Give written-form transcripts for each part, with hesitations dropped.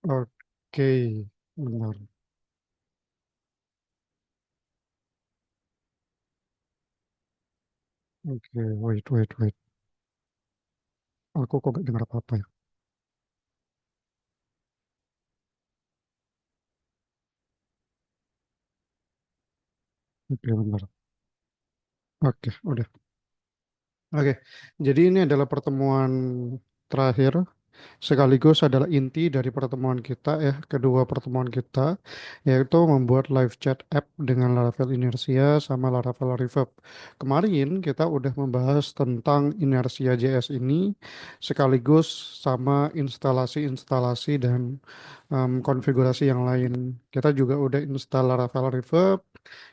Oke, benar. Oke, wait, wait, wait. Aku kok gak dengar apa-apa ya? Oke, benar. Oke, udah. Oke, jadi ini adalah pertemuan terakhir sekaligus adalah inti dari pertemuan kita ya, kedua pertemuan kita, yaitu membuat live chat app dengan Laravel Inertia sama Laravel Reverb. Kemarin kita udah membahas tentang Inertia JS ini sekaligus sama instalasi-instalasi dan konfigurasi yang lain. Kita juga udah install Laravel Reverb,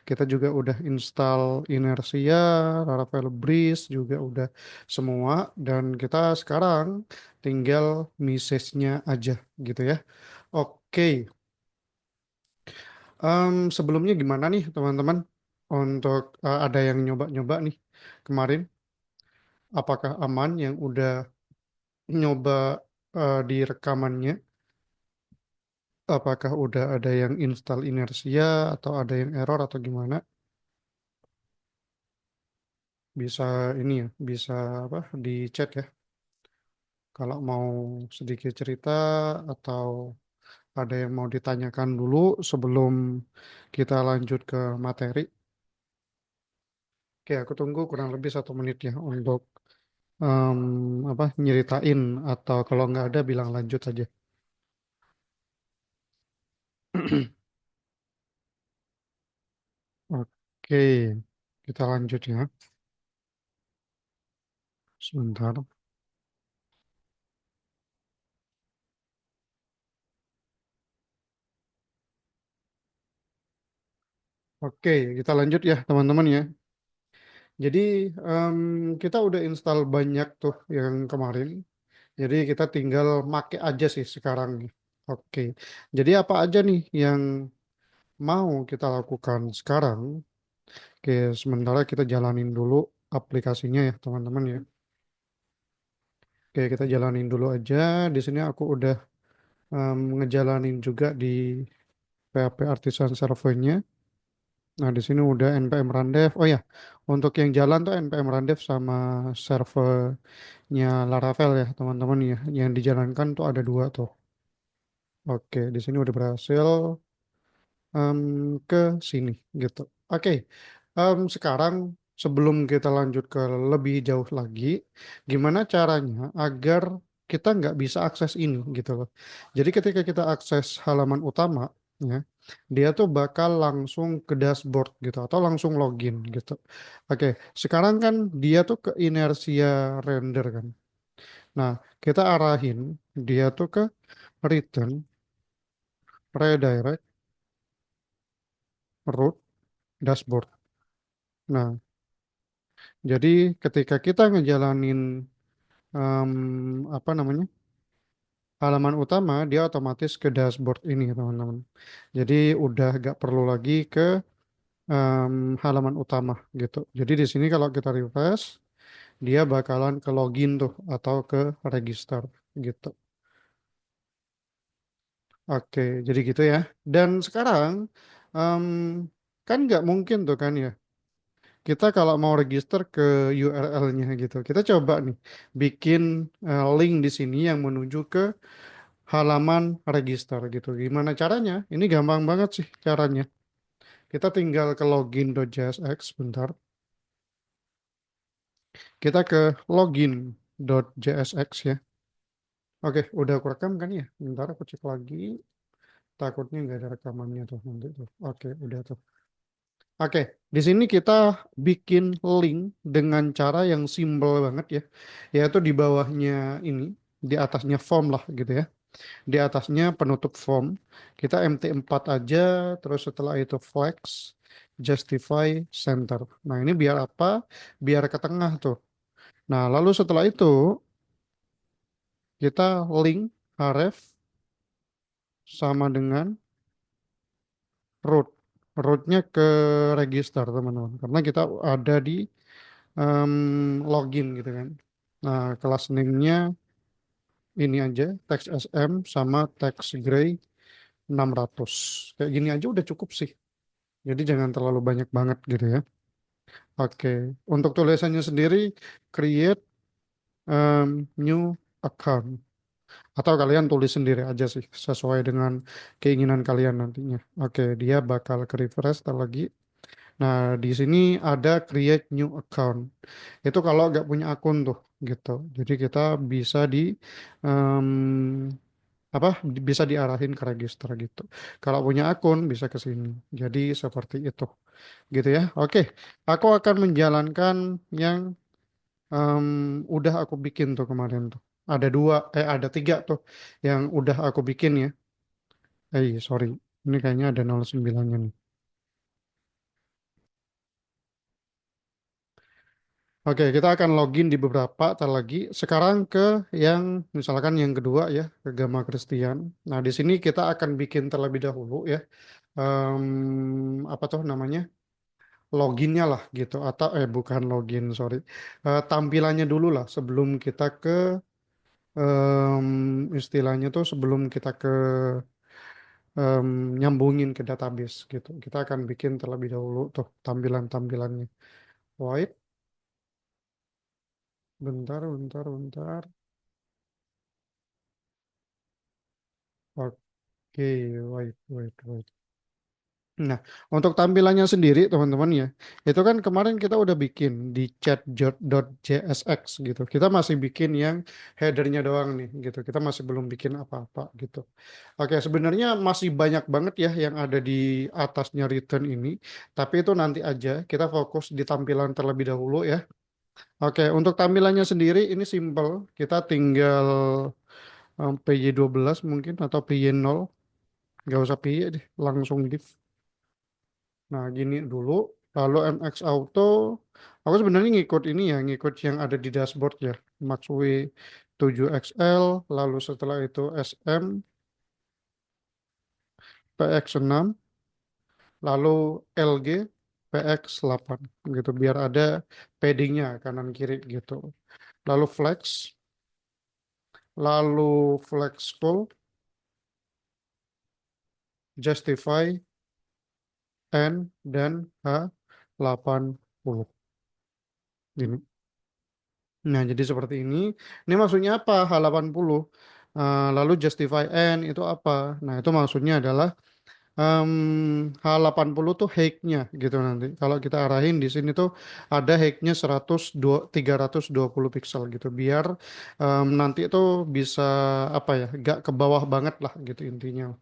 kita juga udah install Inertia, Laravel Breeze juga udah semua, dan kita sekarang tinggal misesnya aja gitu ya. Oke, sebelumnya gimana nih teman-teman untuk ada yang nyoba-nyoba nih kemarin? Apakah aman yang udah nyoba di rekamannya? Apakah udah ada yang install inersia atau ada yang error atau gimana? Bisa ini ya, bisa apa di chat ya. Kalau mau sedikit cerita atau ada yang mau ditanyakan dulu sebelum kita lanjut ke materi. Oke, aku tunggu kurang lebih 1 menit ya untuk apa nyeritain atau kalau nggak ada bilang lanjut aja. Oke, kita lanjut ya. Sebentar. Oke, kita lanjut ya teman-teman ya. Jadi kita udah install banyak tuh yang kemarin. Jadi kita tinggal make aja sih sekarang nih. Oke, jadi apa aja nih yang mau kita lakukan sekarang? Oke, sementara kita jalanin dulu aplikasinya ya teman-teman ya. Oke, kita jalanin dulu aja. Di sini aku udah ngejalanin juga di PHP Artisan servernya. Nah, di sini udah npm rundev. Oh ya, untuk yang jalan tuh npm rundev sama servernya Laravel ya, teman-teman ya. Yang dijalankan tuh ada dua tuh. Oke, di sini udah berhasil em, ke sini gitu. Oke, sekarang sebelum kita lanjut ke lebih jauh lagi, gimana caranya agar kita nggak bisa akses ini gitu loh. Jadi ketika kita akses halaman utama, ya, dia tuh bakal langsung ke dashboard gitu atau langsung login gitu. Oke, sekarang kan dia tuh ke inersia render kan. Nah, kita arahin dia tuh ke return, redirect, root, dashboard. Nah, jadi ketika kita ngejalanin apa namanya halaman utama, dia otomatis ke dashboard ini teman-teman. Jadi udah gak perlu lagi ke halaman utama gitu. Jadi di sini kalau kita refresh, dia bakalan ke login tuh atau ke register gitu. Oke, jadi gitu ya. Dan sekarang em, kan nggak mungkin tuh kan ya. Kita kalau mau register ke URL-nya gitu, kita coba nih bikin link di sini yang menuju ke halaman register gitu. Gimana caranya? Ini gampang banget sih caranya. Kita tinggal ke login.jsx, bentar. Kita ke login.jsx ya. Oke, udah aku rekam kan ya? Bentar aku cek lagi. Takutnya nggak ada rekamannya tuh nanti tuh. Oke, udah tuh. Oke, di sini kita bikin link dengan cara yang simple banget ya, yaitu di bawahnya ini, di atasnya form lah gitu ya. Di atasnya penutup form, kita MT4 aja, terus setelah itu flex, justify, center. Nah, ini biar apa? Biar ke tengah tuh. Nah, lalu setelah itu kita link href sama dengan root. Rootnya ke register teman-teman, karena kita ada di login gitu kan. Nah, kelas name-nya ini aja, teks SM sama teks gray 600. Kayak gini aja udah cukup sih. Jadi jangan terlalu banyak banget gitu ya. Oke, untuk tulisannya sendiri, create new account. Atau kalian tulis sendiri aja sih, sesuai dengan keinginan kalian nantinya. Oke, dia bakal ke refresh ntar lagi. Nah, di sini ada create new account. Itu kalau nggak punya akun tuh, gitu. Jadi kita bisa em, apa bisa diarahin ke register gitu. Kalau punya akun bisa ke sini. Jadi seperti itu, gitu ya. Oke, aku akan menjalankan yang em, udah aku bikin tuh kemarin tuh. Ada tiga tuh yang udah aku bikin ya. Sorry, ini kayaknya ada 09-nya nih. Oke, kita akan login di beberapa, tar lagi. Sekarang ke yang, misalkan yang kedua ya, ke Gama Christian. Nah, di sini kita akan bikin terlebih dahulu ya. Apa tuh namanya? Loginnya lah gitu. Atau, bukan login, sorry. Tampilannya dulu lah sebelum kita ke, istilahnya tuh sebelum kita ke nyambungin ke database gitu. Kita akan bikin terlebih dahulu tuh tampilan-tampilannya. Wait, bentar, bentar, bentar. Oke, wait, wait, wait. Nah, untuk tampilannya sendiri, teman-teman ya, itu kan kemarin kita udah bikin di chat.jsx gitu. Kita masih bikin yang headernya doang nih, gitu. Kita masih belum bikin apa-apa gitu. Oke, sebenarnya masih banyak banget ya yang ada di atasnya return ini, tapi itu nanti aja. Kita fokus di tampilan terlebih dahulu ya. Oke, untuk tampilannya sendiri ini simple. Kita tinggal PY12 mungkin atau PY0. Nggak usah PY deh, langsung div. Nah, gini dulu. Lalu MX Auto, aku sebenarnya ngikut ini ya, ngikut yang ada di dashboard ya. Maxway 7XL, lalu setelah itu SM, PX6, lalu LG, PX8 gitu. Biar ada paddingnya kanan kiri gitu. Lalu Flex, lalu Flex Full, Justify, N, dan H80. Ini. Nah, jadi seperti ini. Ini maksudnya apa? H80. Lalu justify N itu apa? Nah, itu maksudnya adalah H80 tuh height-nya gitu nanti. Kalau kita arahin di sini tuh ada height-nya 320 pixel gitu. Biar nanti itu bisa apa ya, gak ke bawah banget lah gitu intinya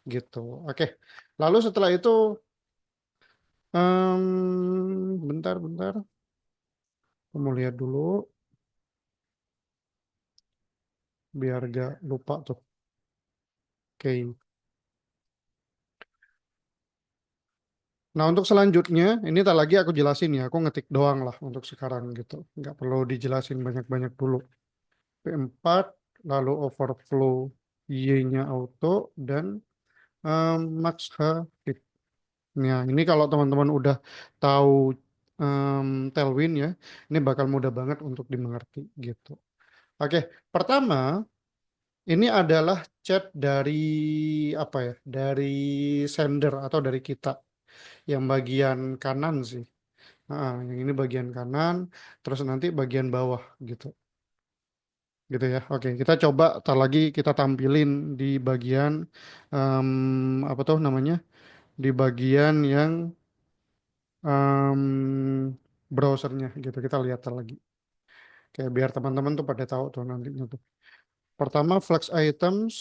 gitu. Oke. Lalu setelah itu bentar. Aku mau lihat dulu biar gak lupa tuh. Oke. Nah, untuk selanjutnya, ini tak lagi aku jelasin ya, aku ngetik doang lah untuk sekarang gitu. Nggak perlu dijelasin banyak-banyak dulu. P4, lalu overflow Y-nya auto, dan max H fit. Nah, ini kalau teman-teman udah tahu Tailwind ya, ini bakal mudah banget untuk dimengerti gitu. Oke, pertama, ini adalah chat dari apa ya, dari sender atau dari kita, yang bagian kanan sih. Yang ini bagian kanan, terus nanti bagian bawah gitu, gitu ya. Oke, kita coba tar lagi kita tampilin di bagian apa tuh namanya? Di bagian yang browsernya gitu. Kita lihat tar lagi. Kayak biar teman-teman tuh pada tahu tuh nantinya tuh. Pertama flex items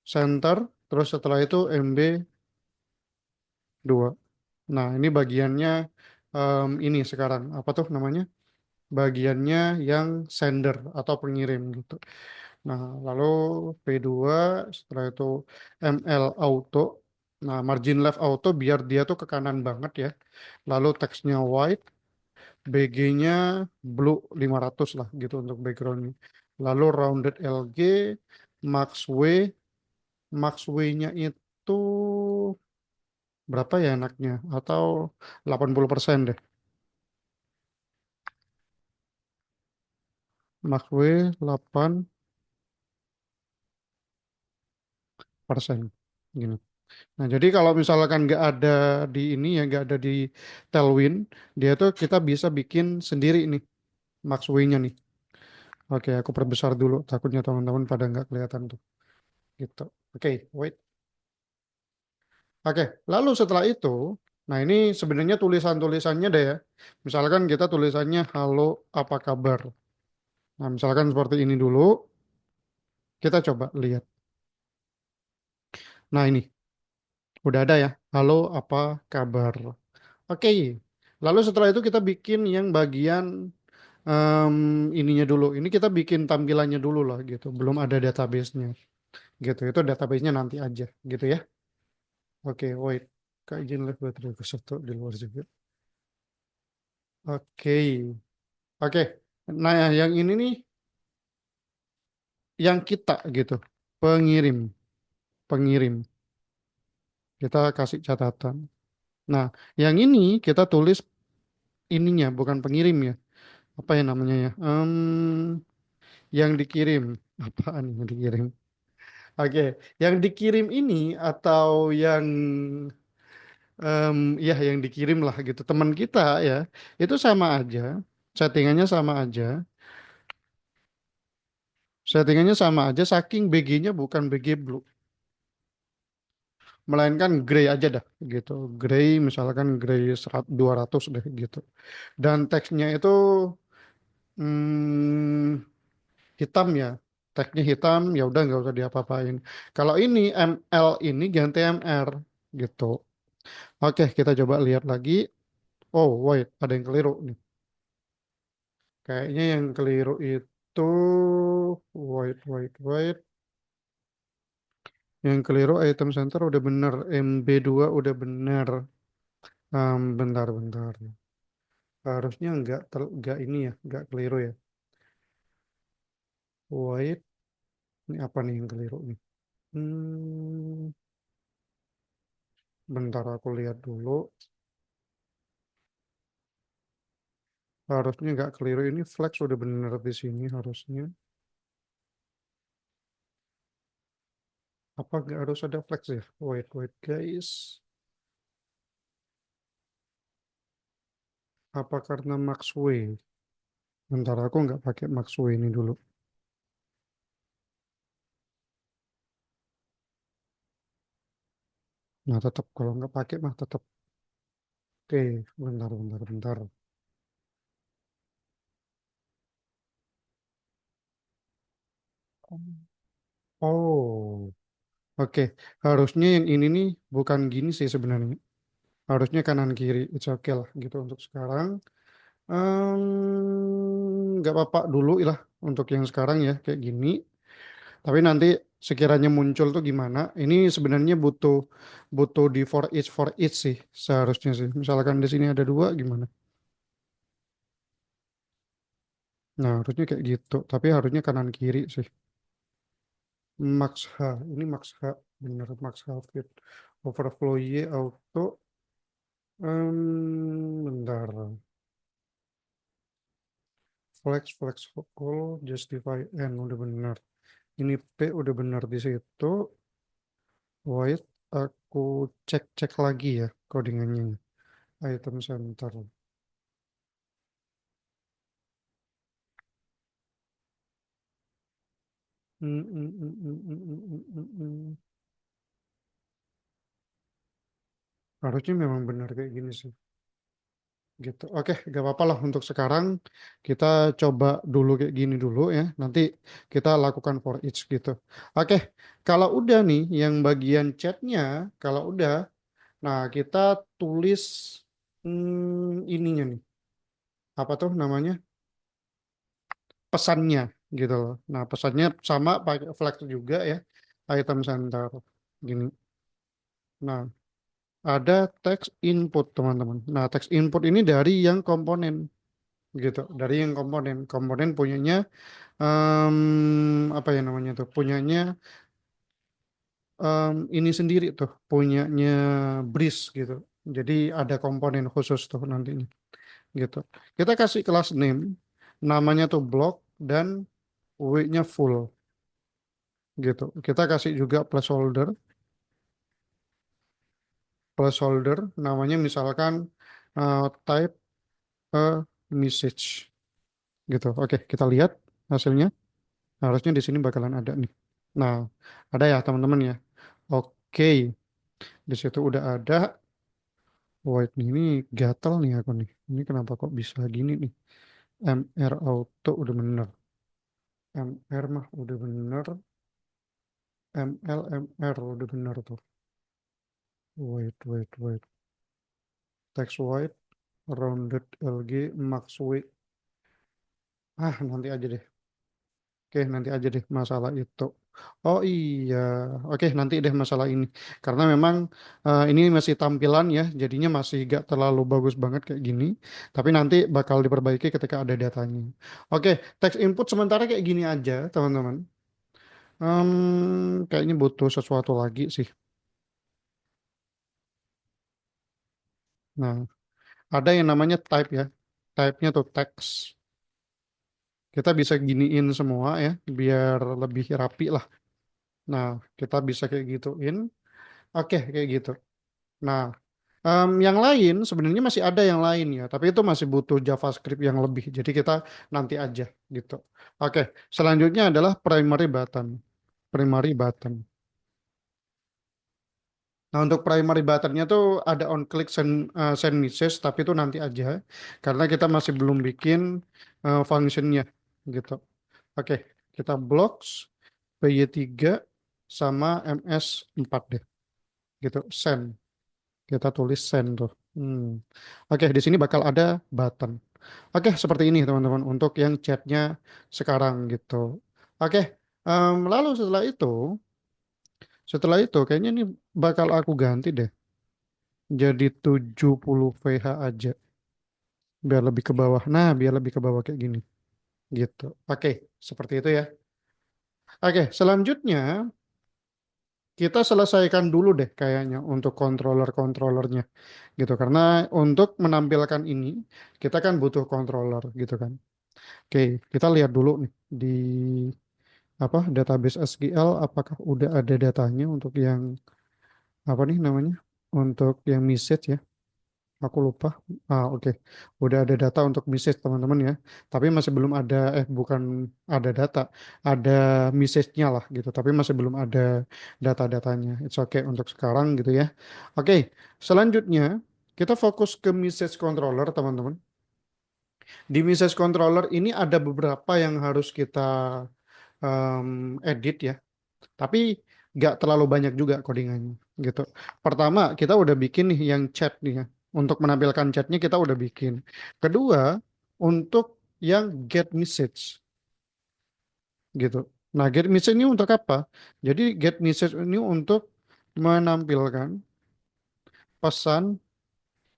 center, terus setelah itu MB2. Nah, ini bagiannya ini sekarang apa tuh namanya? Bagiannya yang sender atau pengirim gitu. Nah, lalu P2 setelah itu ML auto. Nah, margin left auto biar dia tuh ke kanan banget ya. Lalu teksnya white, BG-nya blue 500 lah gitu untuk backgroundnya. Lalu rounded LG, max W, max W-nya itu berapa ya enaknya? Atau 80% deh. Max W 8. persen. Gini. Nah, jadi kalau misalkan nggak ada di ini ya, nggak ada di Tailwind, dia tuh kita bisa bikin sendiri nih, Maxway-nya nih. Oke, aku perbesar dulu, takutnya teman-teman pada nggak kelihatan tuh. Gitu. Oke, wait. Oke, lalu setelah itu, nah ini sebenarnya tulisan-tulisannya deh ya. Misalkan kita tulisannya halo apa kabar. Nah, misalkan seperti ini dulu, kita coba lihat. Nah, ini udah ada ya. Halo apa kabar. Oke. Lalu setelah itu kita bikin yang bagian em, ininya dulu. Ini kita bikin tampilannya dulu lah gitu. Belum ada database-nya gitu. Itu database-nya nanti aja gitu ya. Oke, wait. Kak izin live baterai satu di luar juga. Oke. Oke. Nah, yang ini nih yang kita gitu. Pengirim, pengirim. Kita kasih catatan. Nah, yang ini kita tulis ininya bukan pengirim ya. Apa ya namanya ya? Yang dikirim. Apaan yang dikirim? Oke, yang dikirim ini atau yang ya yang dikirim lah gitu. Teman kita ya, itu sama aja. Settingannya sama aja. Settingannya sama aja saking BG-nya bukan BG blue, melainkan gray aja dah gitu. Gray misalkan gray 200 deh gitu. Dan teksnya itu hmm, hitam ya. Teksnya hitam ya udah nggak usah diapa-apain. Kalau ini ML ini ganti MR gitu. Oke, kita coba lihat lagi. Oh, wait, ada yang keliru nih. Kayaknya yang keliru itu, wait. Yang keliru item center udah bener, MB2 udah bener. Bentar. Harusnya nggak ini ya, nggak keliru ya. Wait, ini apa nih yang keliru nih? Hmm, bentar aku lihat dulu. Harusnya nggak keliru, ini flex udah bener di sini harusnya. Apa nggak harus ada flex ya? Wait guys. Apa karena Maxway? Bentar aku nggak pakai Maxway ini dulu. Nah tetap kalau nggak pakai mah tetap. Oke, bentar. Oh, oke. Harusnya yang ini nih bukan gini sih sebenarnya. Harusnya kanan kiri. It's okay lah gitu untuk sekarang. Nggak apa-apa dulu lah untuk yang sekarang ya kayak gini. Tapi nanti sekiranya muncul tuh gimana? Ini sebenarnya butuh butuh di for each sih seharusnya sih. Misalkan di sini ada dua gimana? Nah harusnya kayak gitu. Tapi harusnya kanan kiri sih. Max H. Ini Max H. Bener Max H fit. Overflow Y auto. Bentar. Flex call justify N udah benar. Ini P udah benar di situ. Wait, aku cek lagi ya codingannya. Item center. Hmm, hmm, hmm, hmm, hmm, hmm, hmm, hmm. Harusnya memang benar kayak gini sih. Gitu. Oke, gak apa-apa lah untuk sekarang kita coba dulu kayak gini dulu ya. Nanti kita lakukan for each gitu. Oke, kalau udah nih yang bagian chatnya, kalau udah, nah kita tulis ininya nih. Apa tuh namanya? Pesannya gitu loh. Nah, pesannya sama pakai flex juga ya. Item center gini. Nah, ada text input teman-teman. Nah, text input ini dari yang komponen gitu. Dari yang komponen punyanya apa ya namanya tuh? Punyanya ini sendiri tuh, punyanya Breeze gitu. Jadi ada komponen khusus tuh nantinya gitu. Kita kasih kelas name, namanya tuh block dan W-nya full. gitu. Kita kasih juga placeholder namanya misalkan type a message gitu. Oke, kita lihat hasilnya. Harusnya di sini bakalan ada nih. Nah, ada ya teman-teman ya. Oke, di situ udah ada. Void nih, ini gatel nih aku nih. Ini kenapa kok bisa gini nih? MR auto udah bener. MR mah udah bener. MR udah bener tuh. Wait. Text white, rounded LG, max width. Ah, nanti aja deh. Oke, nanti aja deh masalah itu. Oh iya, oke nanti deh masalah ini. Karena memang ini masih tampilan ya, jadinya masih gak terlalu bagus banget kayak gini. Tapi nanti bakal diperbaiki ketika ada datanya. Oke, text input sementara kayak gini aja, teman-teman. Kayaknya butuh sesuatu lagi sih. Nah, ada yang namanya type ya. Type-nya tuh text. Kita bisa giniin semua ya, biar lebih rapi lah. Nah, kita bisa kayak gituin. Oke, kayak gitu. Nah, yang lain sebenarnya masih ada yang lain ya, tapi itu masih butuh JavaScript yang lebih. Jadi kita nanti aja gitu. Oke, selanjutnya adalah primary button. Primary button. Nah, untuk primary buttonnya tuh ada on click send message, tapi itu nanti aja karena kita masih belum bikin functionnya gitu. Oke, kita blocks PY3 sama MS4 deh gitu. Send. Kita tulis send tuh. Hmm. Oke, di sini bakal ada button. Oke, seperti ini teman-teman untuk yang chatnya sekarang gitu. Oke, lalu setelah itu kayaknya ini bakal aku ganti deh jadi 70 VH aja biar lebih ke bawah. Nah, biar lebih ke bawah kayak gini gitu. Oke, seperti itu ya. Oke, selanjutnya kita selesaikan dulu deh kayaknya untuk controller-controllernya gitu karena untuk menampilkan ini kita kan butuh controller gitu kan. Oke, kita lihat dulu nih di apa database SQL apakah udah ada datanya untuk yang apa nih namanya? Untuk yang message ya. Aku lupa. Oke. Udah ada data untuk message teman-teman ya. Tapi masih belum ada bukan ada data, ada message-nya lah gitu. Tapi masih belum ada data-datanya. It's okay untuk sekarang gitu ya. Oke. Selanjutnya kita fokus ke message controller teman-teman. Di message controller ini ada beberapa yang harus kita edit ya. Tapi nggak terlalu banyak juga codingannya gitu. Pertama, kita udah bikin nih yang chat nih ya. Untuk menampilkan chatnya kita udah bikin. Kedua, untuk yang get message gitu. Nah, get message ini untuk apa? Jadi get message ini untuk menampilkan pesan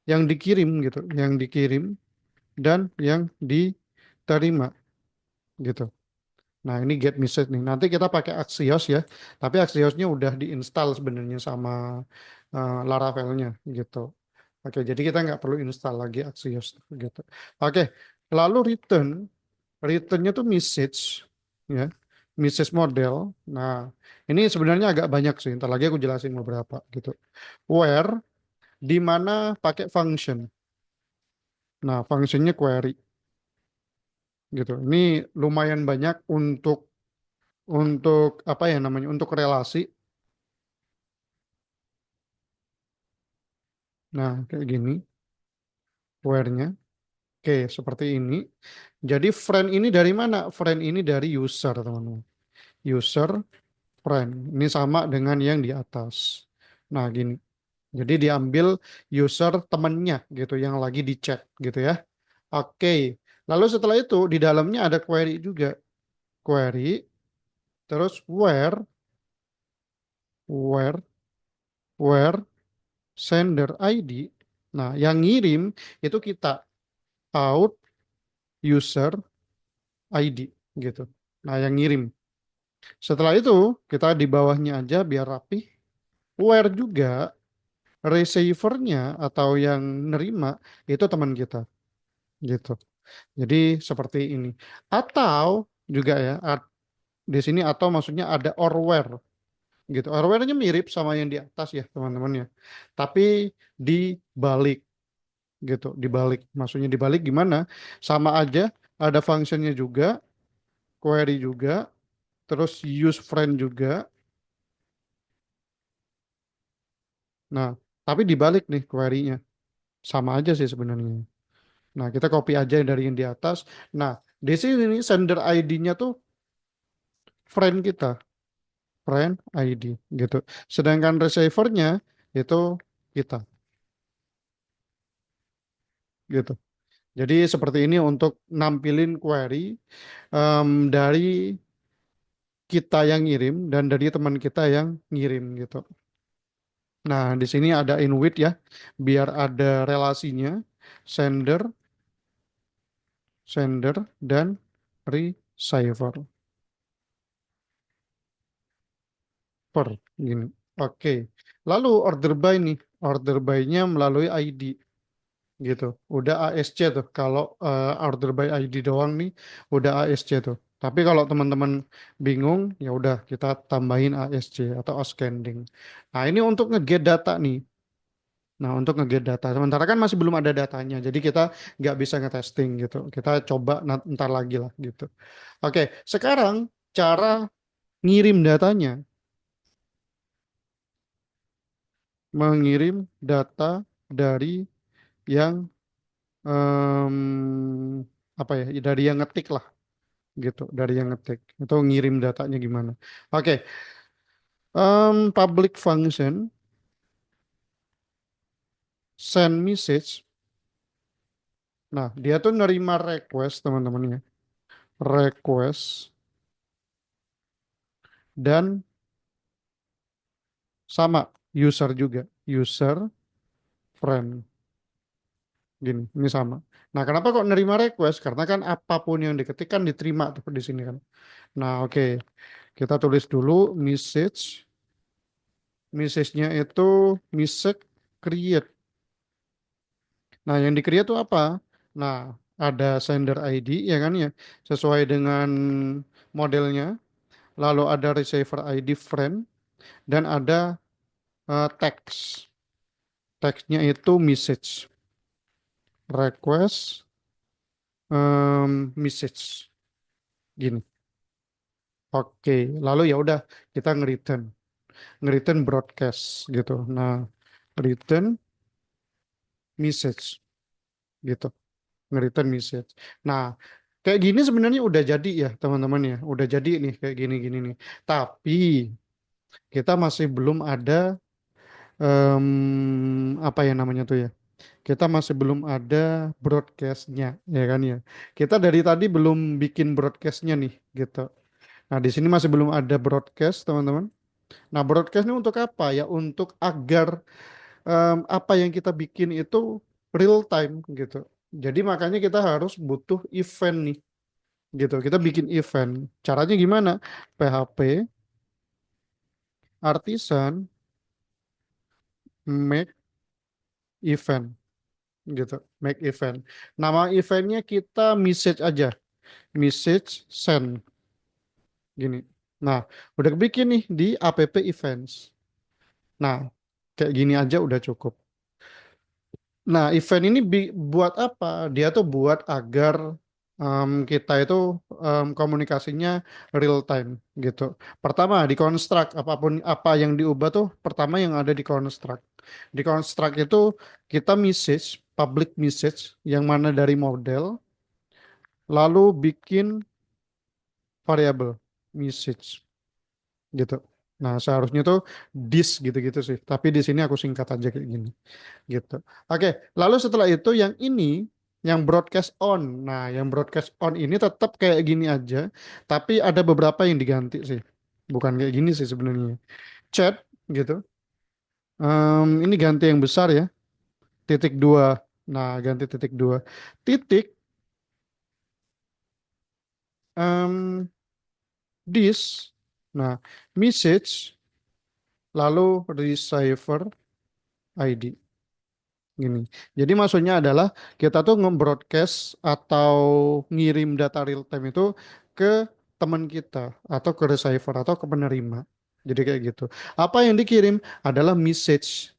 yang dikirim gitu, yang dikirim dan yang diterima gitu. Nah, ini get message nih. Nanti kita pakai Axios ya. Tapi Axiosnya udah diinstal sebenarnya sama Laravel-nya gitu. Oke, jadi kita nggak perlu install lagi Axios gitu. Oke, lalu returnnya tuh message ya, message model. Nah, ini sebenarnya agak banyak sih. Ntar lagi aku jelasin beberapa gitu. Where di mana pakai function. Nah, functionnya query gitu. Ini lumayan banyak untuk apa ya namanya untuk relasi. Nah, kayak gini where-nya. Oke, seperti ini. Jadi friend ini dari mana? Friend ini dari user, teman-teman. User friend. Ini sama dengan yang di atas. Nah, gini. Jadi diambil user temennya gitu yang lagi di chat gitu ya. Oke. Lalu setelah itu di dalamnya ada query juga. Query terus where sender ID. Nah, yang ngirim itu kita out user ID gitu. Nah, yang ngirim. Setelah itu kita di bawahnya aja biar rapi. Where juga receivernya atau yang nerima itu teman kita gitu. Jadi seperti ini. Atau juga ya, di sini atau maksudnya ada orware gitu. Orware-nya mirip sama yang di atas ya teman-teman ya. Tapi dibalik gitu, dibalik. Maksudnya dibalik gimana? Sama aja, ada functionnya juga, query juga, terus use friend juga. Nah, tapi dibalik nih query-nya. Sama aja sih sebenarnya. Nah, kita copy aja dari yang di atas. Nah, di sini nih sender ID-nya tuh friend kita, friend ID gitu. Sedangkan receiver-nya itu kita gitu. Jadi seperti ini untuk nampilin query dari kita yang ngirim dan dari teman kita yang ngirim gitu. Nah, di sini ada in with ya, biar ada relasinya sender, sender dan receiver per gini. Oke. Lalu order by nih, order by-nya melalui ID gitu. Udah ASC tuh. Kalau order by ID doang nih, udah ASC tuh. Tapi kalau teman-teman bingung, ya udah kita tambahin ASC atau outstanding. Nah, ini untuk nge-get data nih. Nah, untuk nge-get data. Sementara kan masih belum ada datanya, jadi kita nggak bisa nge-testing gitu. Kita coba ntar lagi lah gitu. Oke, sekarang cara ngirim datanya. Mengirim data dari yang apa ya, dari yang ngetik lah gitu, dari yang ngetik itu ngirim datanya gimana. Oke, public function send message. Nah, dia tuh nerima request teman-teman ya, request dan sama user juga, user friend gini, ini sama. Nah, kenapa kok nerima request? Karena kan apapun yang diketik kan diterima tuh di sini kan. Nah, oke. Kita tulis dulu message. Message-nya itu message create. Nah, yang di-create itu apa? Nah, ada sender ID ya kan ya, sesuai dengan modelnya. Lalu ada receiver ID friend dan ada text. Text-nya itu message, request, message gini. Oke, lalu ya udah kita nge-return broadcast gitu. Nah, return message gitu. Nge-return message. Nah, kayak gini sebenarnya udah jadi ya, teman-teman ya. Udah jadi nih kayak gini-gini nih. Tapi kita masih belum ada apa ya namanya tuh ya. Kita masih belum ada broadcastnya, ya kan ya. Kita dari tadi belum bikin broadcastnya nih, gitu. Nah, di sini masih belum ada broadcast, teman-teman. Nah, broadcast ini untuk apa ya? Untuk agar apa yang kita bikin itu real time, gitu. Jadi makanya kita harus butuh event nih gitu. Kita bikin event. Caranya gimana? PHP artisan make event gitu. Make event. Nama eventnya kita message aja. Message send gini. Nah, udah bikin nih di app events. Nah, kayak gini aja udah cukup. Nah, event ini buat apa? Dia tuh buat agar kita itu komunikasinya real time gitu. Pertama, di construct apapun apa yang diubah tuh pertama yang ada di construct. Di construct itu kita message, public message yang mana dari model, lalu bikin variable message gitu. Nah, seharusnya tuh this gitu-gitu sih. Tapi di sini aku singkat aja kayak gini. Gitu. Oke, lalu setelah itu yang ini, yang broadcast on. Nah, yang broadcast on ini tetap kayak gini aja, tapi ada beberapa yang diganti sih. Bukan kayak gini sih sebenarnya. Chat gitu. Ini ganti yang besar ya, titik dua. Nah, ganti titik dua. Titik em, this. Nah, message lalu receiver ID. Gini. Jadi maksudnya adalah kita tuh nge-broadcast atau ngirim data real time itu ke teman kita atau ke receiver atau ke penerima. Jadi kayak gitu. Apa yang dikirim adalah message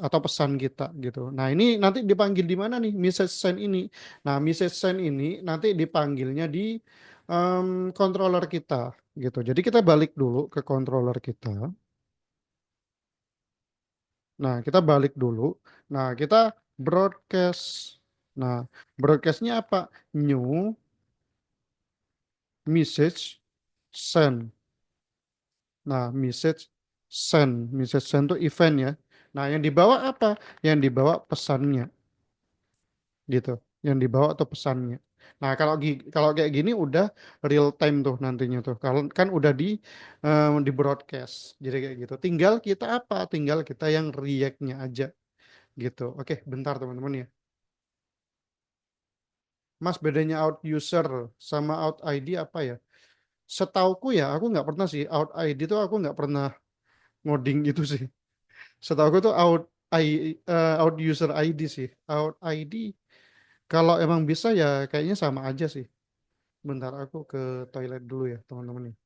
atau pesan kita gitu. Nah, ini nanti dipanggil di mana nih message send ini? Nah, message send ini nanti dipanggilnya di controller kita gitu. Jadi kita balik dulu ke controller kita. Nah, kita balik dulu. Nah, kita broadcast. Nah, broadcastnya apa? New message send. Nah, message send itu event ya. Nah, yang dibawa apa? Yang dibawa pesannya gitu. Yang dibawa atau pesannya. Nah, kalau kayak gini udah real time tuh nantinya tuh. Kalau kan udah di broadcast. Jadi kayak gitu. Tinggal kita apa? Tinggal kita yang react-nya aja gitu. Oke, bentar teman-teman ya. Mas, bedanya out user sama out ID apa ya? Setauku ya, aku nggak pernah sih out ID tuh aku nggak pernah ngoding gitu sih. Setauku tuh out user ID sih. Out ID kalau emang bisa ya kayaknya sama aja sih. Bentar aku ke toilet dulu ya teman-teman nih.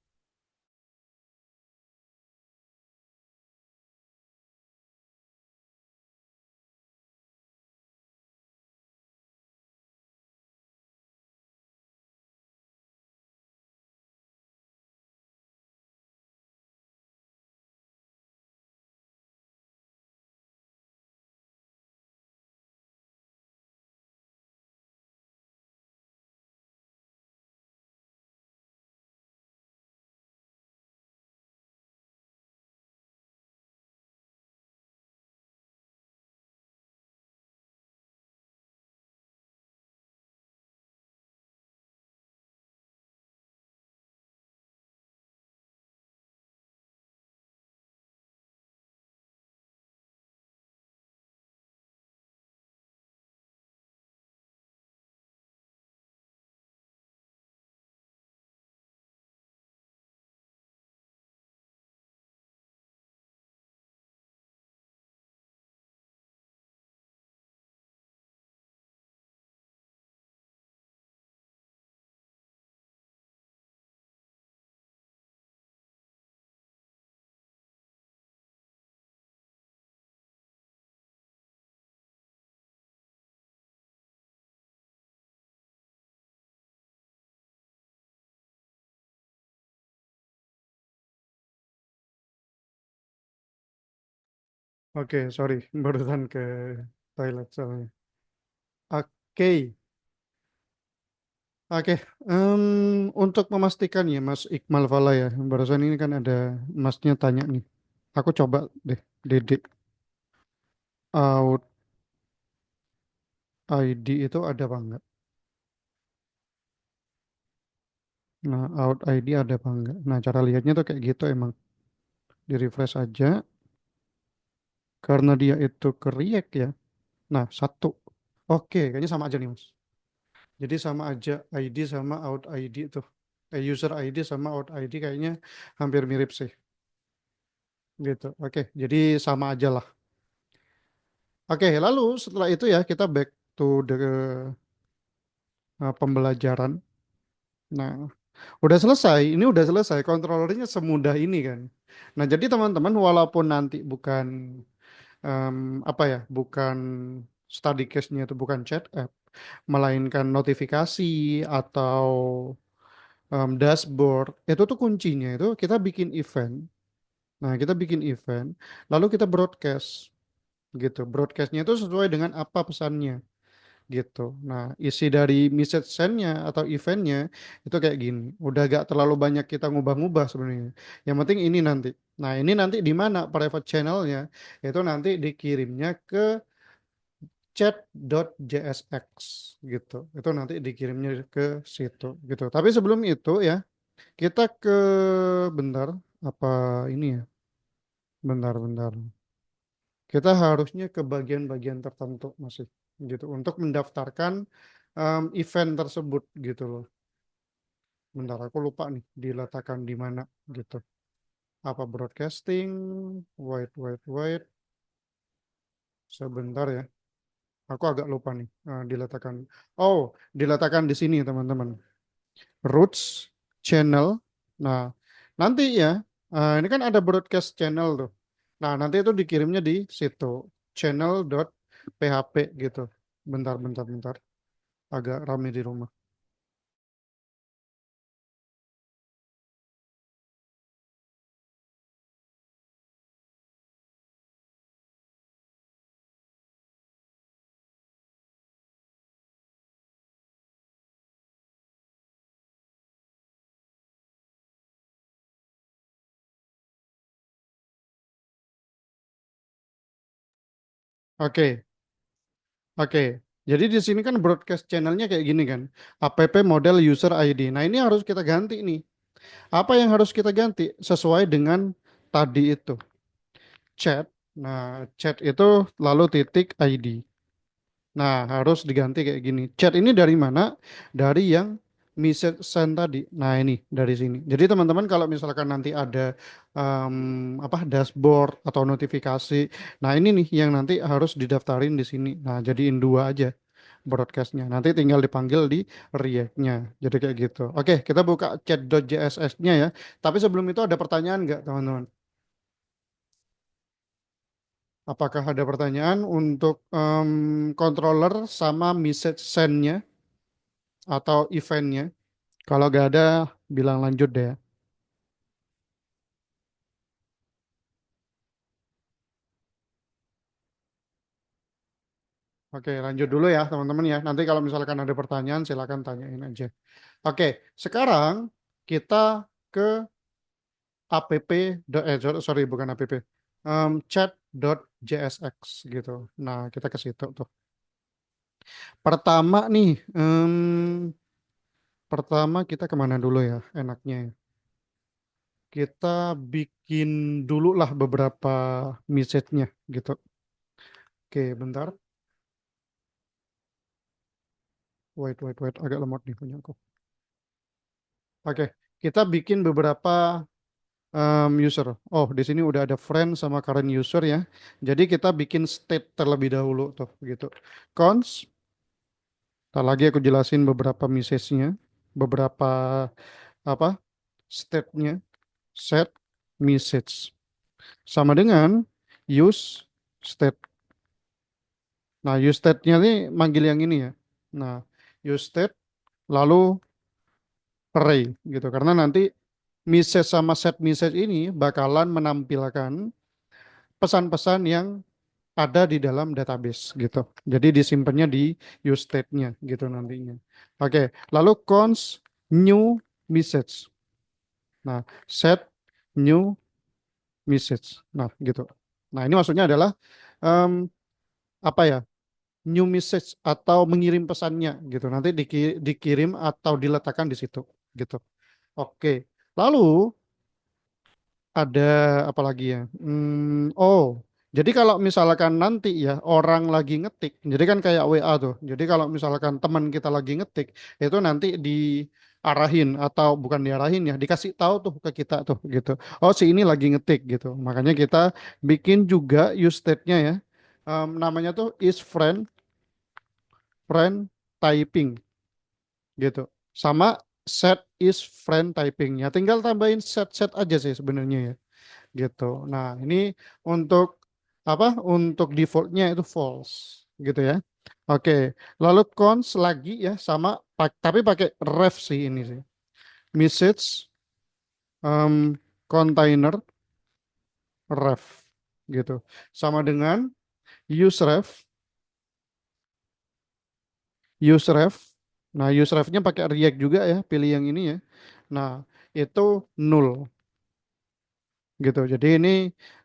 Oke, sorry, barusan ke toilet soalnya. Oke, oke. Untuk memastikan ya, Mas Iqbal Fala ya, barusan ini kan ada Masnya tanya nih. Aku coba deh, Dede, out ID itu ada apa enggak? Nah, out ID ada apa enggak? Nah, cara lihatnya tuh kayak gitu emang. Di refresh aja, karena dia itu ke React ya. Nah, satu. Oke, kayaknya sama aja nih, Mas. Jadi sama aja ID sama out ID itu. User ID sama out ID kayaknya hampir mirip sih. Gitu. Oke, jadi sama aja lah. Oke, lalu setelah itu ya kita back to the pembelajaran. Nah, udah selesai. Ini udah selesai. Kontrolernya semudah ini kan. Nah, jadi teman-teman walaupun nanti bukan em, apa ya, bukan study case-nya itu bukan chat app, melainkan notifikasi atau dashboard, itu tuh kuncinya itu kita bikin event. Nah, kita bikin event, lalu kita broadcast gitu. Broadcastnya itu sesuai dengan apa pesannya gitu. Nah, isi dari message send-nya atau eventnya itu kayak gini. Udah gak terlalu banyak kita ngubah-ngubah sebenarnya. Yang penting ini nanti. Nah, ini nanti di mana private channel-nya itu nanti dikirimnya ke chat.jsx gitu. Itu nanti dikirimnya ke situ gitu. Tapi sebelum itu ya, kita ke bentar apa ini ya? Bentar-bentar. Kita harusnya ke bagian-bagian tertentu masih gitu untuk mendaftarkan event tersebut gitu loh. Bentar aku lupa nih diletakkan di mana gitu. Apa broadcasting? Wait. Sebentar ya. Aku agak lupa nih diletakkan. Oh, diletakkan di sini teman-teman. Roots channel. Nah, nanti ya, ini kan ada broadcast channel tuh. Nah, nanti itu dikirimnya di situ channel.php gitu. Bentar, bentar, bentar. Agak rame di rumah. Oke, oke. Jadi di sini kan broadcast channelnya kayak gini kan. App model user ID. Nah, ini harus kita ganti nih. Apa yang harus kita ganti? Sesuai dengan tadi itu. Chat. Nah, chat itu lalu titik ID. Nah, harus diganti kayak gini. Chat ini dari mana? Dari yang message send tadi. Nah, ini dari sini. Jadi teman-teman kalau misalkan nanti ada apa dashboard atau notifikasi, nah ini nih yang nanti harus didaftarin di sini. Nah, jadiin dua aja broadcastnya. Nanti tinggal dipanggil di React-nya. Jadi kayak gitu. Oke, kita buka chat.jss-nya ya. Tapi sebelum itu ada pertanyaan nggak, teman-teman? Apakah ada pertanyaan untuk controller sama message send-nya atau event-nya? Kalau nggak ada, bilang lanjut deh ya. Oke, lanjut dulu ya teman-teman ya. Nanti kalau misalkan ada pertanyaan, silakan tanyain aja. Oke, sekarang kita ke app, sorry bukan app, chat.jsx gitu. Nah, kita ke situ tuh. Pertama nih, pertama kita kemana dulu ya enaknya ya? Kita bikin dulu lah beberapa message-nya gitu. Oke, bentar. Wait, wait, wait. Agak lemot nih punya aku. Oke, kita bikin beberapa user. Oh, di sini udah ada friend sama current user ya. Jadi kita bikin state terlebih dahulu tuh gitu. Cons, tak lagi aku jelasin beberapa message-nya, beberapa apa state-nya. Set message sama dengan use state. Nah, use state-nya ini manggil yang ini ya. Nah, use state lalu array gitu. Karena nanti message sama set message ini bakalan menampilkan pesan-pesan yang ada di dalam database gitu. Jadi disimpannya di use state-nya gitu nantinya. Oke, lalu const new message. Nah, set new message. Nah, gitu. Nah, ini maksudnya adalah em, apa ya? New message atau mengirim pesannya gitu. Nanti dikirim atau diletakkan di situ gitu. Oke. Lalu ada apa lagi ya? Oh, jadi kalau misalkan nanti ya orang lagi ngetik, jadi kan kayak WA tuh. Jadi kalau misalkan teman kita lagi ngetik, itu nanti diarahin atau bukan diarahin ya, dikasih tahu tuh ke kita tuh gitu. Oh, si ini lagi ngetik gitu. Makanya kita bikin juga use state-nya ya. Namanya tuh is friend typing gitu. Sama set is friend typingnya. Tinggal tambahin set aja sih sebenarnya ya gitu. Nah, ini untuk apa? Untuk defaultnya itu false gitu ya. Oke, lalu cons lagi ya sama tapi pakai ref sih ini sih. Message container ref gitu. Sama dengan use ref, use ref. Nah, use refnya pakai React juga ya, pilih yang ini ya. Nah, itu null gitu. Jadi ini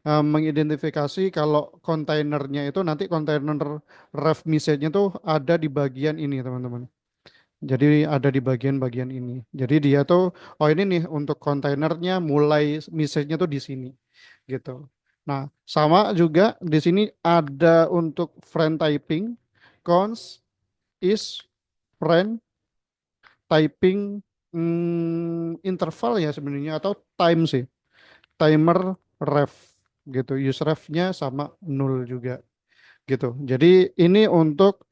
mengidentifikasi kalau kontainernya itu nanti kontainer ref message-nya tuh ada di bagian ini teman-teman. Jadi ada di bagian-bagian ini. Jadi dia tuh oh ini nih untuk kontainernya mulai message-nya tuh di sini gitu. Nah, sama juga di sini ada untuk friend typing const is friend typing interval ya sebenarnya atau time sih. Timer ref gitu. Use refnya sama nol juga gitu. Jadi ini untuk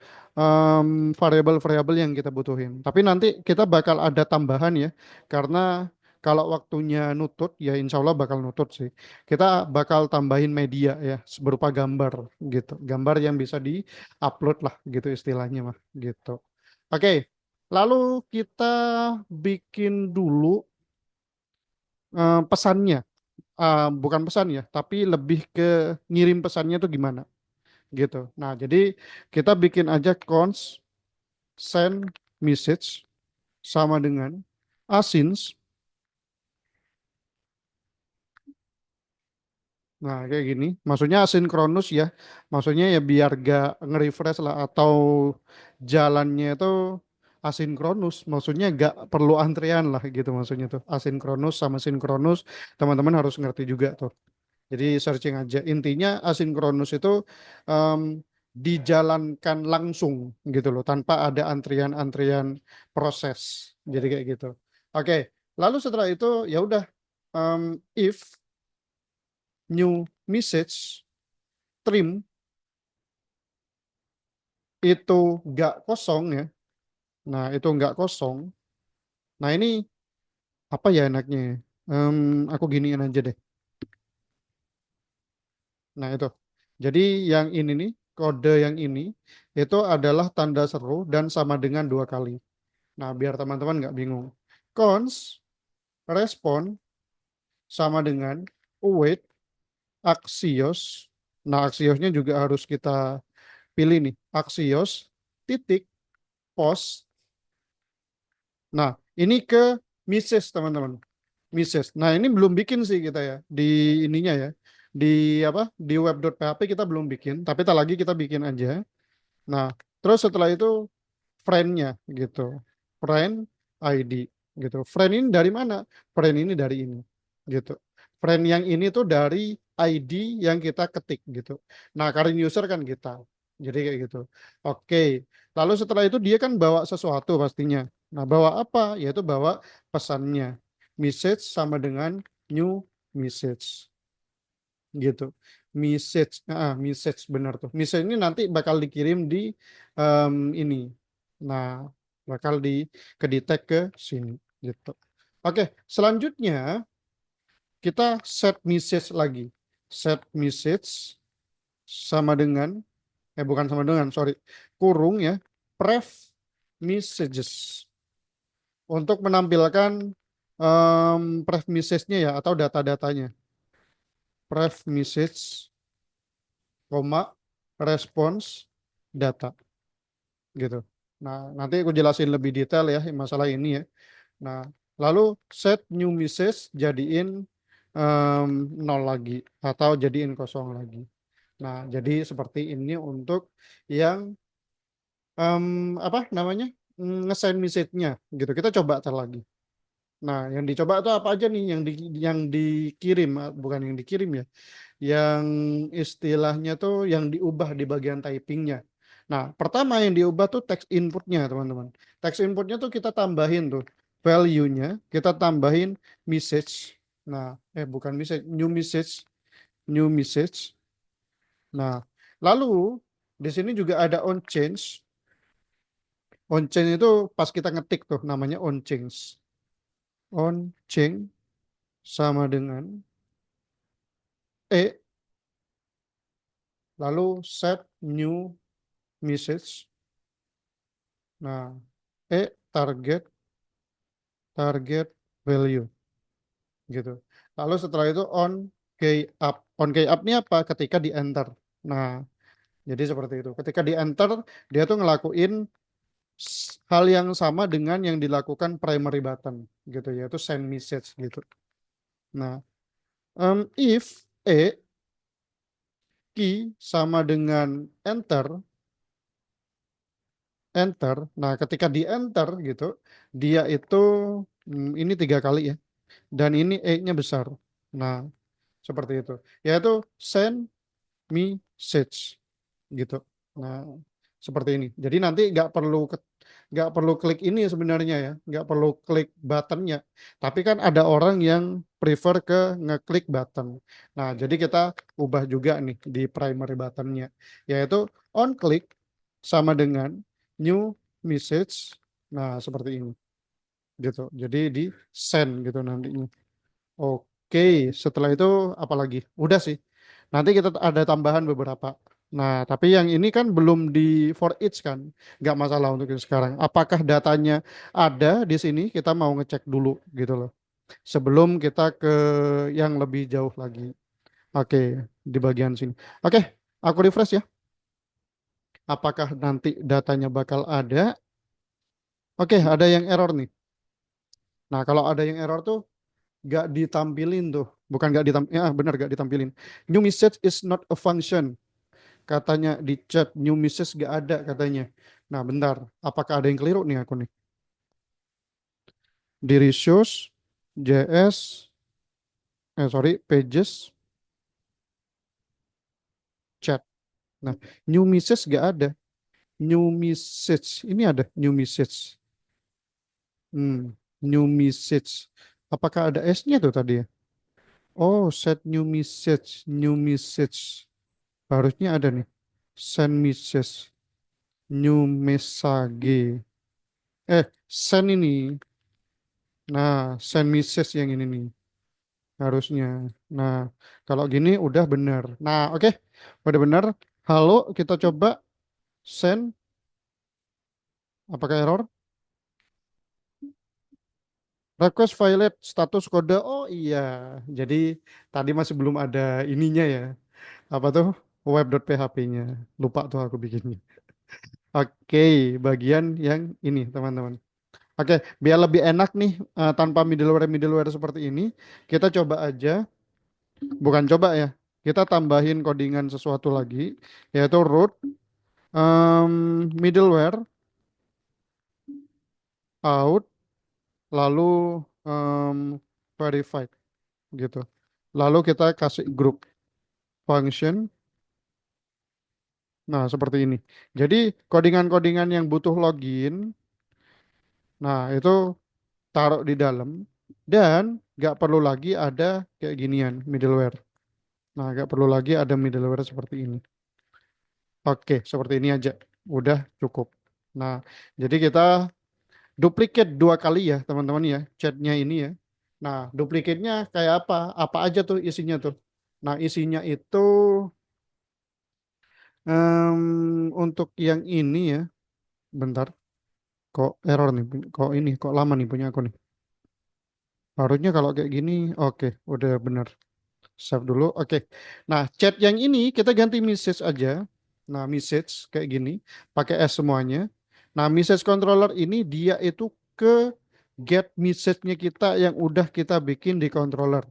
variabel-variabel yang kita butuhin. Tapi nanti kita bakal ada tambahan ya, karena kalau waktunya nutut, ya insya Allah bakal nutut sih. Kita bakal tambahin media ya, berupa gambar gitu. Gambar yang bisa di-upload lah gitu istilahnya mah gitu. Oke, lalu kita bikin dulu pesannya. Bukan pesan ya, tapi lebih ke ngirim pesannya tuh gimana gitu. Nah, jadi kita bikin aja cons send message sama dengan async. Nah, kayak gini. Maksudnya asinkronus ya. Maksudnya ya biar gak nge-refresh lah atau jalannya itu asinkronus. Maksudnya gak perlu antrian lah gitu maksudnya tuh. Asinkronus sama sinkronus teman-teman harus ngerti juga tuh. Jadi searching aja. Intinya asinkronus itu em, dijalankan langsung gitu loh, tanpa ada antrian-antrian proses. Jadi kayak gitu. Oke, lalu setelah itu ya udah if new message trim itu nggak kosong ya. Nah itu nggak kosong. Nah ini apa ya enaknya, ya? Aku giniin aja deh. Nah itu. Jadi yang ini nih, kode yang ini itu adalah tanda seru dan sama dengan dua kali. Nah, biar teman-teman nggak bingung. Cons, respon sama dengan await, axios. Nah, axiosnya juga harus kita pilih nih. Axios, titik, post. Nah, ini ke Mises, teman-teman. Mises. Nah, ini belum bikin sih kita ya. Di ininya ya. Di apa? Di web.php kita belum bikin. Tapi tak lagi kita bikin aja. Nah, terus setelah itu friend-nya gitu. Friend ID gitu. Friend ini dari mana? Friend ini dari ini gitu. Friend yang ini tuh dari ID yang kita ketik gitu. Nah, current user kan kita. Jadi kayak gitu. Oke. Lalu setelah itu dia kan bawa sesuatu pastinya. Nah, bawa apa? Yaitu bawa pesannya. Message sama dengan new message gitu. Message benar tuh. Message ini nanti bakal dikirim di ini. Nah, bakal ke detect ke sini gitu. Oke, selanjutnya kita set message lagi. Set message sama dengan bukan sama dengan, sorry. Kurung ya. Pref messages untuk menampilkan pref message-nya ya atau data-datanya. Pref message koma response data gitu. Nah, nanti aku jelasin lebih detail ya masalah ini ya. Nah, lalu set new message jadiin em, nol lagi atau jadiin kosong lagi. Nah, jadi seperti ini untuk yang em, apa namanya, nge-send message-nya gitu. Kita coba tar lagi. Nah, yang dicoba itu apa aja nih yang dikirim, bukan yang dikirim ya, yang istilahnya tuh yang diubah di bagian typingnya. Nah, pertama yang diubah tuh text inputnya, teman-teman. Text inputnya tuh kita tambahin tuh value-nya, kita tambahin message. Nah, bukan message, new message. Nah, lalu di sini juga ada on change. On change itu pas kita ngetik tuh namanya on change. On change sama dengan lalu set new message. Nah, target target value gitu. Lalu setelah itu on key up. On key up ini apa? Ketika di enter. Nah, jadi seperti itu. Ketika di enter, dia tuh ngelakuin hal yang sama dengan yang dilakukan primary button gitu, yaitu send message gitu. Nah, if key sama dengan enter, enter. Nah, ketika di enter gitu, dia itu ini tiga kali ya, dan ini E-nya besar. Nah, seperti itu. Yaitu send message gitu. Nah, seperti ini. Jadi nanti nggak perlu klik ini sebenarnya ya, nggak perlu klik buttonnya. Tapi kan ada orang yang prefer ke ngeklik button. Nah, jadi kita ubah juga nih di primary buttonnya, yaitu on click sama dengan new message. Nah, seperti ini gitu. Jadi di send gitu nantinya. Oke, setelah itu apa lagi? Udah sih. Nanti kita ada tambahan beberapa. Nah, tapi yang ini kan belum di for each kan. Nggak masalah untuk yang sekarang. Apakah datanya ada di sini? Kita mau ngecek dulu gitu loh. Sebelum kita ke yang lebih jauh lagi. Oke, di bagian sini. Oke, aku refresh ya. Apakah nanti datanya bakal ada? Oke, ada yang error nih. Nah, kalau ada yang error tuh nggak ditampilin tuh. Bukan nggak ditampilin, ya benar nggak ditampilin. New message is not a function. Katanya di chat, new message nggak ada katanya. Nah, bentar. Apakah ada yang keliru nih aku nih? Di resource, JS, sorry, pages, chat. Nah, new message nggak ada. New message. Ini ada new message. New message. Apakah ada S-nya tuh tadi ya? Oh, set new message. New message. Harusnya ada nih. Send message. New message. Send ini. Nah, send message yang ini nih. Harusnya. Nah, kalau gini udah bener. Nah, oke. Udah bener. Halo, kita coba send. Apakah error? Request violate status kode. Oh iya. Jadi tadi masih belum ada ininya ya. Apa tuh? Web.php-nya. Lupa tuh aku bikinnya. Oke, bagian yang ini, teman-teman. Oke, biar lebih enak nih tanpa middleware seperti ini, kita coba aja, bukan coba ya, kita tambahin codingan sesuatu lagi, yaitu root middleware out lalu em, verified gitu. Lalu kita kasih group function. Nah, seperti ini. Jadi codingan-codingan yang butuh login, nah itu taruh di dalam dan nggak perlu lagi ada kayak ginian middleware. Nah, nggak perlu lagi ada middleware seperti ini. Oke, seperti ini aja. Udah cukup. Nah, jadi kita duplicate dua kali ya, teman-teman ya, chatnya ini ya. Nah, duplicate-nya kayak apa? Apa aja tuh isinya tuh? Nah, isinya itu untuk yang ini ya, bentar. Kok error nih? Kok ini? Kok lama nih punya aku nih? Harusnya kalau kayak gini, oke, udah bener. Save dulu. Oke. Nah, chat yang ini kita ganti message aja. Nah, message kayak gini, pakai S semuanya. Nah, message controller ini dia itu ke get message-nya kita yang udah kita bikin di controller.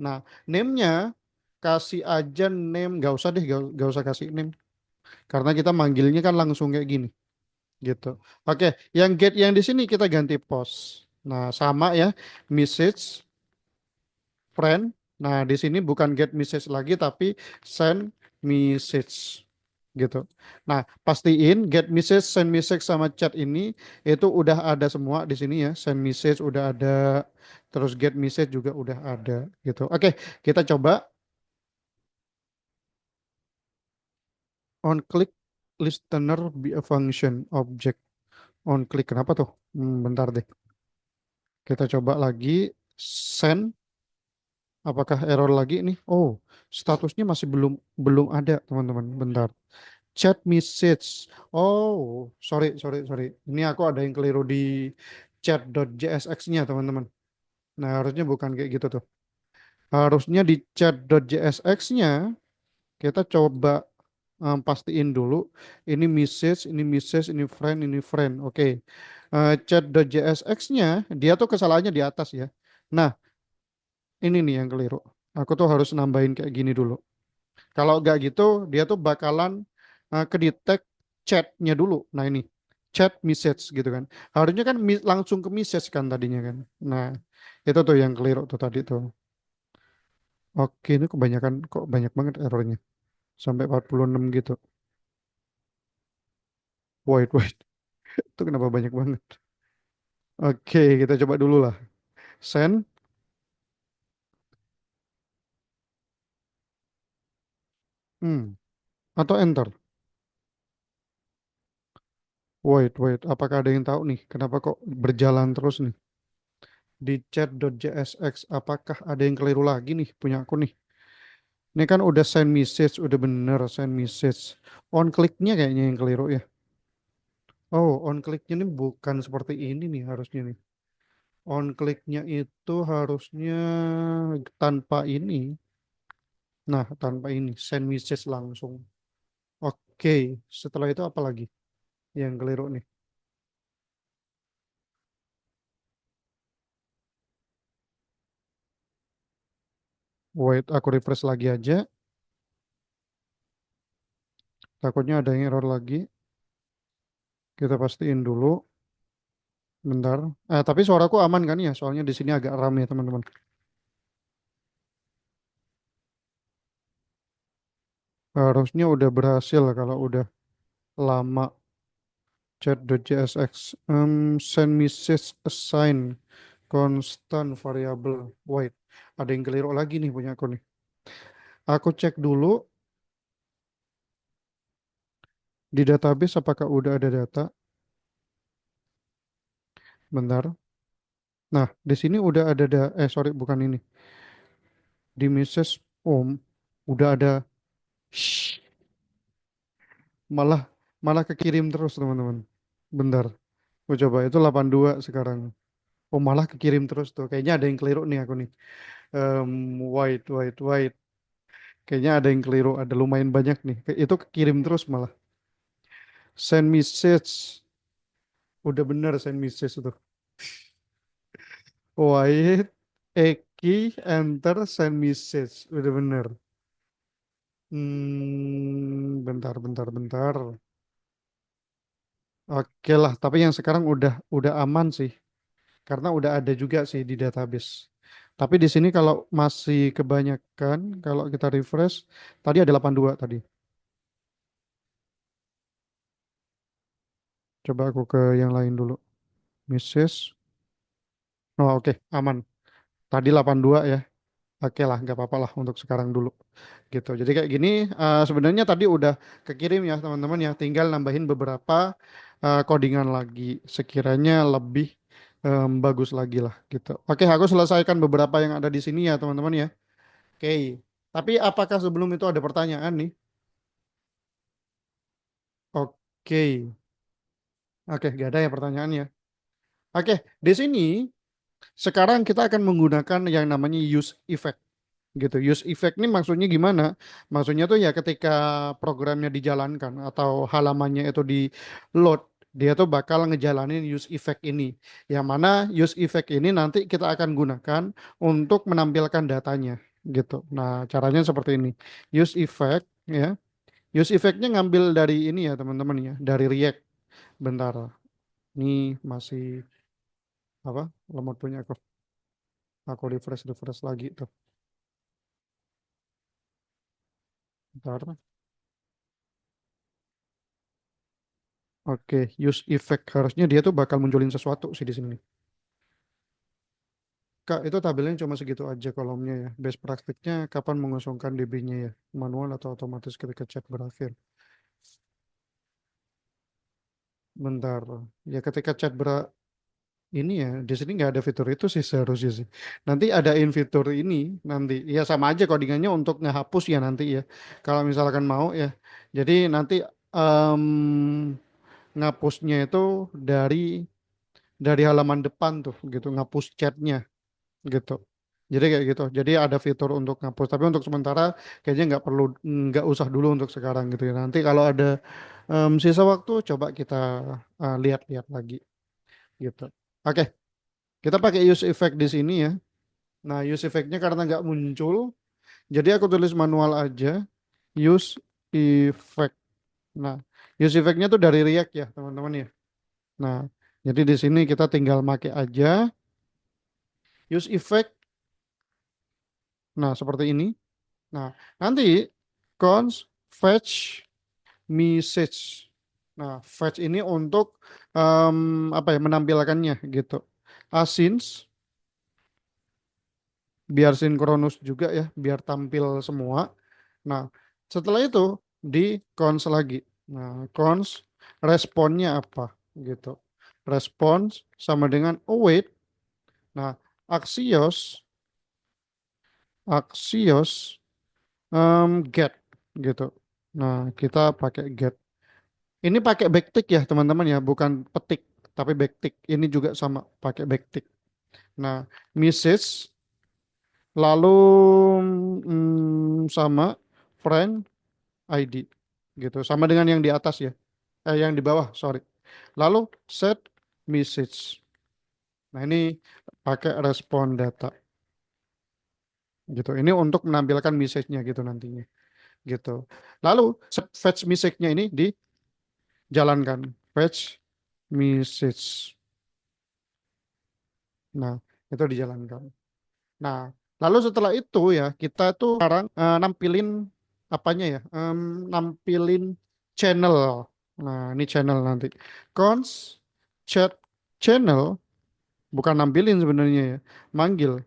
Nah, name-nya kasih aja name, gak usah deh, gak usah kasih name. Karena kita manggilnya kan langsung kayak gini, gitu. Oke, yang get yang di sini kita ganti post. Nah, sama ya, message friend. Nah, di sini bukan get message lagi tapi send message gitu. Nah, pastiin get message, send message sama chat ini itu udah ada semua di sini ya. Send message udah ada, terus get message juga udah ada gitu. Oke, kita coba on click listener be a function object on click. Kenapa tuh? Bentar deh. Kita coba lagi send. Apakah error lagi nih? Oh, statusnya masih belum belum ada, teman-teman. Bentar. Chat message. Oh, sorry. Ini aku ada yang keliru di chat.jsx-nya, teman-teman. Nah, harusnya bukan kayak gitu tuh. Harusnya di chat.jsx-nya kita coba pastiin dulu. Ini friend, ini friend. Oke. Chat.jsx-nya dia tuh kesalahannya di atas ya. Nah, ini nih yang keliru. Aku tuh harus nambahin kayak gini dulu. Kalau nggak gitu, dia tuh bakalan kedetek chatnya dulu. Nah ini, chat message gitu kan. Harusnya kan langsung ke message kan tadinya kan. Nah, itu tuh yang keliru tuh tadi tuh. Oke, ini kebanyakan, kok banyak banget errornya. Sampai 46 gitu. Wait. Itu kenapa banyak banget? Oke, kita coba dulu lah. Send, hmm, atau enter. Wait. Apakah ada yang tahu nih? Kenapa kok berjalan terus nih? Di chat.jsx, apakah ada yang keliru lagi nih punya aku nih? Ini kan udah send message, udah bener send message. On click-nya kayaknya yang keliru ya. Oh, on click-nya ini bukan seperti ini nih harusnya nih. On click-nya itu harusnya tanpa ini. Nah, tanpa ini, send message langsung. Oke, setelah itu apa lagi yang keliru nih? Wait, aku refresh lagi aja. Takutnya ada yang error lagi. Kita pastiin dulu. Bentar. Tapi suaraku aman kan ya? Soalnya di sini agak ramai ya teman-teman. Harusnya udah berhasil kalau udah lama. Chat.jsx. Send message assign constant variable. Wait, ada yang keliru lagi nih punya aku nih. Aku cek dulu di database apakah udah ada data. Bentar. Nah, di sini udah ada sorry bukan ini. Di message udah ada. Shh, malah malah kekirim terus teman-teman. Bentar. Aku coba itu 82 sekarang. Oh malah kekirim terus tuh. Kayaknya ada yang keliru nih aku nih. Em, wait. Kayaknya ada yang keliru. Ada lumayan banyak nih. Itu kekirim terus malah. Send message. Udah bener send message itu. Wait. Eki enter send message. Udah bener. Bentar. Oke lah. Tapi yang sekarang udah aman sih. Karena udah ada juga sih di database. Tapi di sini kalau masih kebanyakan, kalau kita refresh, tadi ada 82 tadi. Coba aku ke yang lain dulu. Mrs. Oh oke, aman. Tadi 82 ya. Oke lah, nggak apa-apa lah untuk sekarang dulu. Gitu. Jadi kayak gini, sebenarnya tadi udah kekirim ya teman-teman ya. Tinggal nambahin beberapa codingan lagi. Sekiranya lebih bagus lagi lah gitu. Oke, aku selesaikan beberapa yang ada di sini ya teman-teman ya. Oke. Tapi apakah sebelum itu ada pertanyaan nih? Oke. Oke, gak ada ya pertanyaannya. Oke, di sini sekarang kita akan menggunakan yang namanya use effect gitu. Use effect ini maksudnya gimana? Maksudnya tuh ya ketika programnya dijalankan atau halamannya itu di load, dia tuh bakal ngejalanin use effect ini. Yang mana use effect ini nanti kita akan gunakan untuk menampilkan datanya gitu. Nah, caranya seperti ini. Use effect ya. Use effect-nya ngambil dari ini ya teman-teman ya, dari React. Bentar. Ini masih apa? Lemot punya aku. Aku refresh lagi tuh. Bentar. Oke, use effect harusnya dia tuh bakal munculin sesuatu sih di sini. Kak, itu tabelnya cuma segitu aja kolomnya ya. Best praktiknya kapan mengosongkan DB-nya ya? Manual atau otomatis ketika chat berakhir? Bentar. Ya ketika chat ini ya, di sini nggak ada fitur itu sih seharusnya sih. Nanti adain fitur ini nanti. Ya sama aja codingannya untuk ngehapus ya nanti ya. Kalau misalkan mau ya. Jadi nanti em, ngapusnya itu dari dari halaman depan tuh gitu, ngapus chatnya gitu. Jadi kayak gitu. Jadi ada fitur untuk ngapus. Tapi untuk sementara kayaknya nggak usah dulu untuk sekarang gitu ya. Nanti kalau ada sisa waktu coba kita lihat-lihat lagi gitu. Oke, kita pakai use effect di sini ya. Nah, use effect-nya karena nggak muncul, jadi aku tulis manual aja use effect. Nah, use effect-nya tuh dari React ya, teman-teman ya. Nah, jadi di sini kita tinggal pakai aja use effect. Nah, seperti ini. Nah, nanti const fetch message. Nah, fetch ini untuk apa ya menampilkannya gitu. Async biar sinkronus juga ya, biar tampil semua. Nah, setelah itu di cons lagi. Nah, cons responnya apa? gitu. Response sama dengan await. Nah, Axios, Axios get gitu. Nah, kita pakai get. Ini pakai backtick ya teman-teman ya, bukan petik, tapi backtick. Ini juga sama pakai backtick. Nah, message lalu sama friend ID gitu, sama dengan yang di atas ya, yang di bawah, sorry. Lalu set message. Nah, ini pakai respon data gitu. Ini untuk menampilkan message-nya gitu nantinya gitu. Lalu fetch message-nya ini dijalankan. Fetch message. Nah, itu dijalankan. Nah, lalu setelah itu ya kita tuh sekarang nampilin apanya ya? Nampilin channel. Nah, ini channel nanti. Cons chat channel bukan nampilin sebenarnya ya. Manggil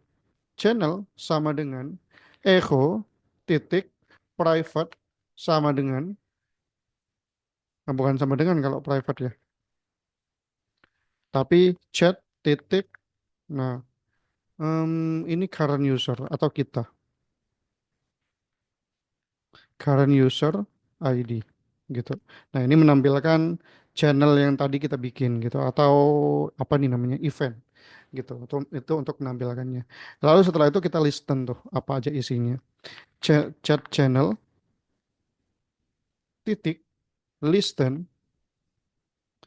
channel sama dengan echo titik private sama dengan bukan sama dengan kalau private ya. Tapi chat titik. Nah, ini current user atau kita current user ID gitu. Nah, ini menampilkan channel yang tadi kita bikin gitu atau apa nih namanya event gitu. Itu untuk menampilkannya. Lalu setelah itu kita listen tuh apa aja isinya. Chat channel titik listen.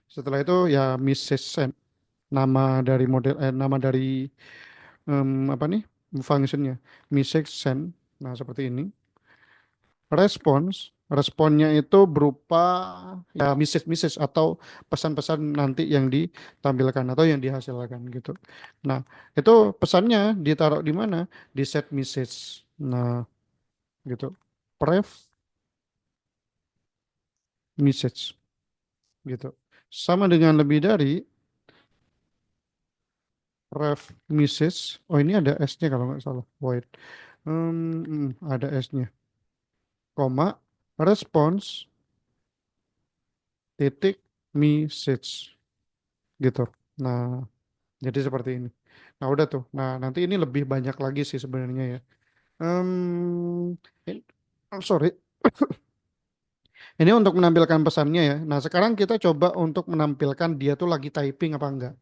Setelah itu ya message send nama dari apa nih functionnya message send. Nah, seperti ini. Responnya itu berupa ya message-message atau pesan-pesan nanti yang ditampilkan atau yang dihasilkan gitu. Nah, itu pesannya ditaruh di mana? Di set message. Nah, gitu. Pref message gitu. Sama dengan lebih dari ref message. Oh, ini ada S-nya kalau nggak salah. Void. Ada S-nya. Koma response titik message gitu. Nah, jadi seperti ini. Nah, udah tuh. Nah, nanti ini lebih banyak lagi sih sebenarnya ya. Sorry. Ini untuk menampilkan pesannya ya. Nah, sekarang kita coba untuk menampilkan dia tuh lagi typing apa enggak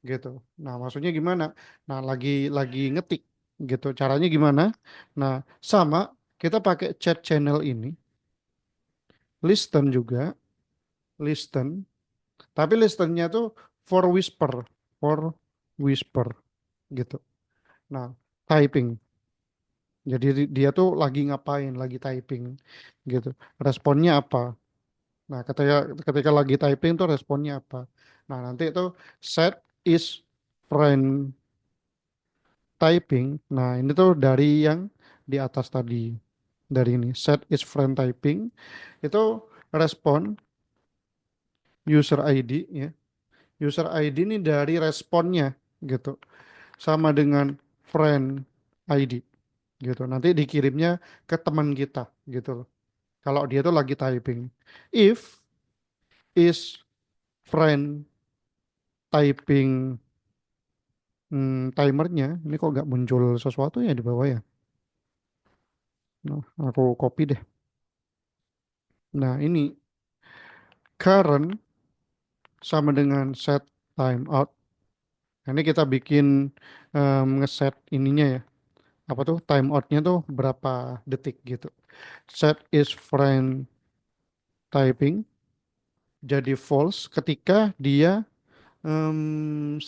gitu. Nah, maksudnya gimana? Nah, lagi ngetik gitu. Caranya gimana? Nah, sama kita pakai chat channel ini, listen juga, listen. Tapi listennya tuh for whisper, for whisper gitu. Nah, typing. Jadi dia tuh lagi ngapain, lagi typing gitu. Responnya apa? Nah, ketika lagi typing tuh responnya apa? Nah, nanti itu set is friend typing. Nah, ini tuh dari yang di atas tadi. Dari ini, set is friend typing. Itu respon user ID ya. User ID ini dari responnya gitu. Sama dengan friend ID gitu. Nanti dikirimnya ke teman kita gitu loh. Kalau dia tuh lagi typing. If is friend typing timernya, ini kok nggak muncul sesuatu ya di bawah ya? Nah, aku copy deh. Nah, ini current sama dengan set timeout. Nah, ini kita bikin ngeset ininya ya. Apa tuh timeoutnya tuh berapa detik gitu. Set is friend typing jadi false ketika dia 1000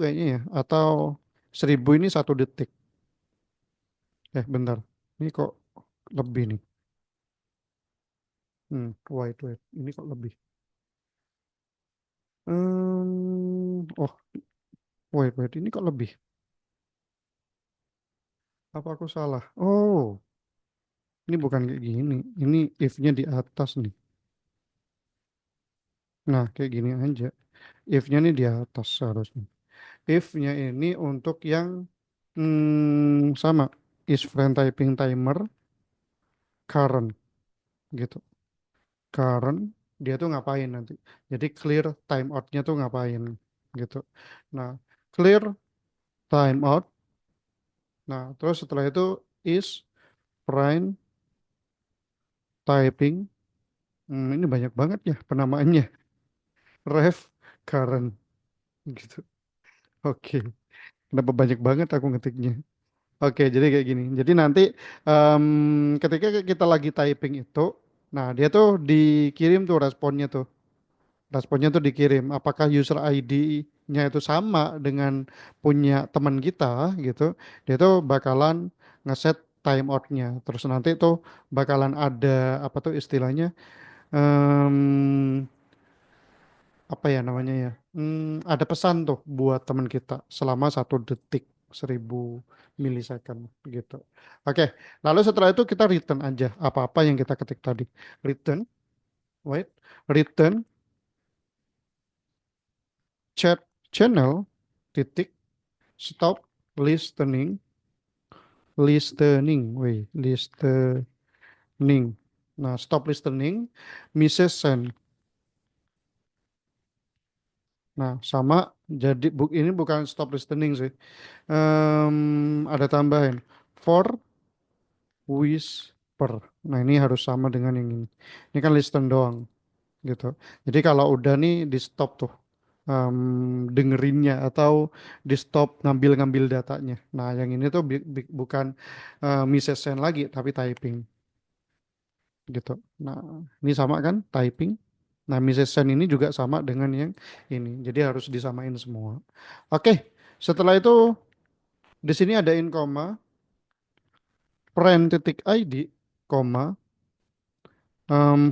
kayaknya ya atau 1000 ini 1 detik. Bentar, ini kok lebih nih. Wait, ini kok lebih. Oh, wait, ini kok lebih. Apa aku salah? Oh, ini bukan kayak gini. Ini if-nya di atas nih. Nah, kayak gini aja. If-nya nih di atas seharusnya. If-nya ini untuk yang sama is friend typing timer current gitu. Current dia tuh ngapain nanti. Jadi clear timeoutnya tuh ngapain gitu. Nah, clear timeout. Nah, terus setelah itu is prime typing. Ini banyak banget ya penamaannya. Ref current gitu. Oke, kenapa banyak banget aku ngetiknya? Oke, jadi kayak gini. Jadi nanti em, ketika kita lagi typing itu, nah dia tuh dikirim tuh responnya tuh. Responnya tuh dikirim. Apakah user ID-nya itu sama dengan punya teman kita gitu? Dia tuh bakalan ngeset timeoutnya. Terus nanti tuh bakalan ada apa tuh istilahnya? em, Apa ya namanya ya? Ada pesan tuh buat teman kita selama 1 detik 1000 millisecond gitu. Oke, lalu setelah itu kita return aja apa-apa yang kita ketik tadi. Return, wait, return chat channel titik stop listening, listening. Nah, stop listening, message send. Nah, sama jadi ini bukan stop listening sih. Ada tambahan for whisper. Nah, ini harus sama dengan yang ini. Ini kan listen doang gitu. Jadi kalau udah nih di stop tuh dengerinnya atau di stop ngambil-ngambil datanya. Nah, yang ini tuh bukan message send lagi tapi typing gitu. Nah, ini sama kan typing. Nah, message send ini juga sama dengan yang ini. Jadi harus disamain semua. Oke, setelah itu di sini ada in koma friend titik ID, koma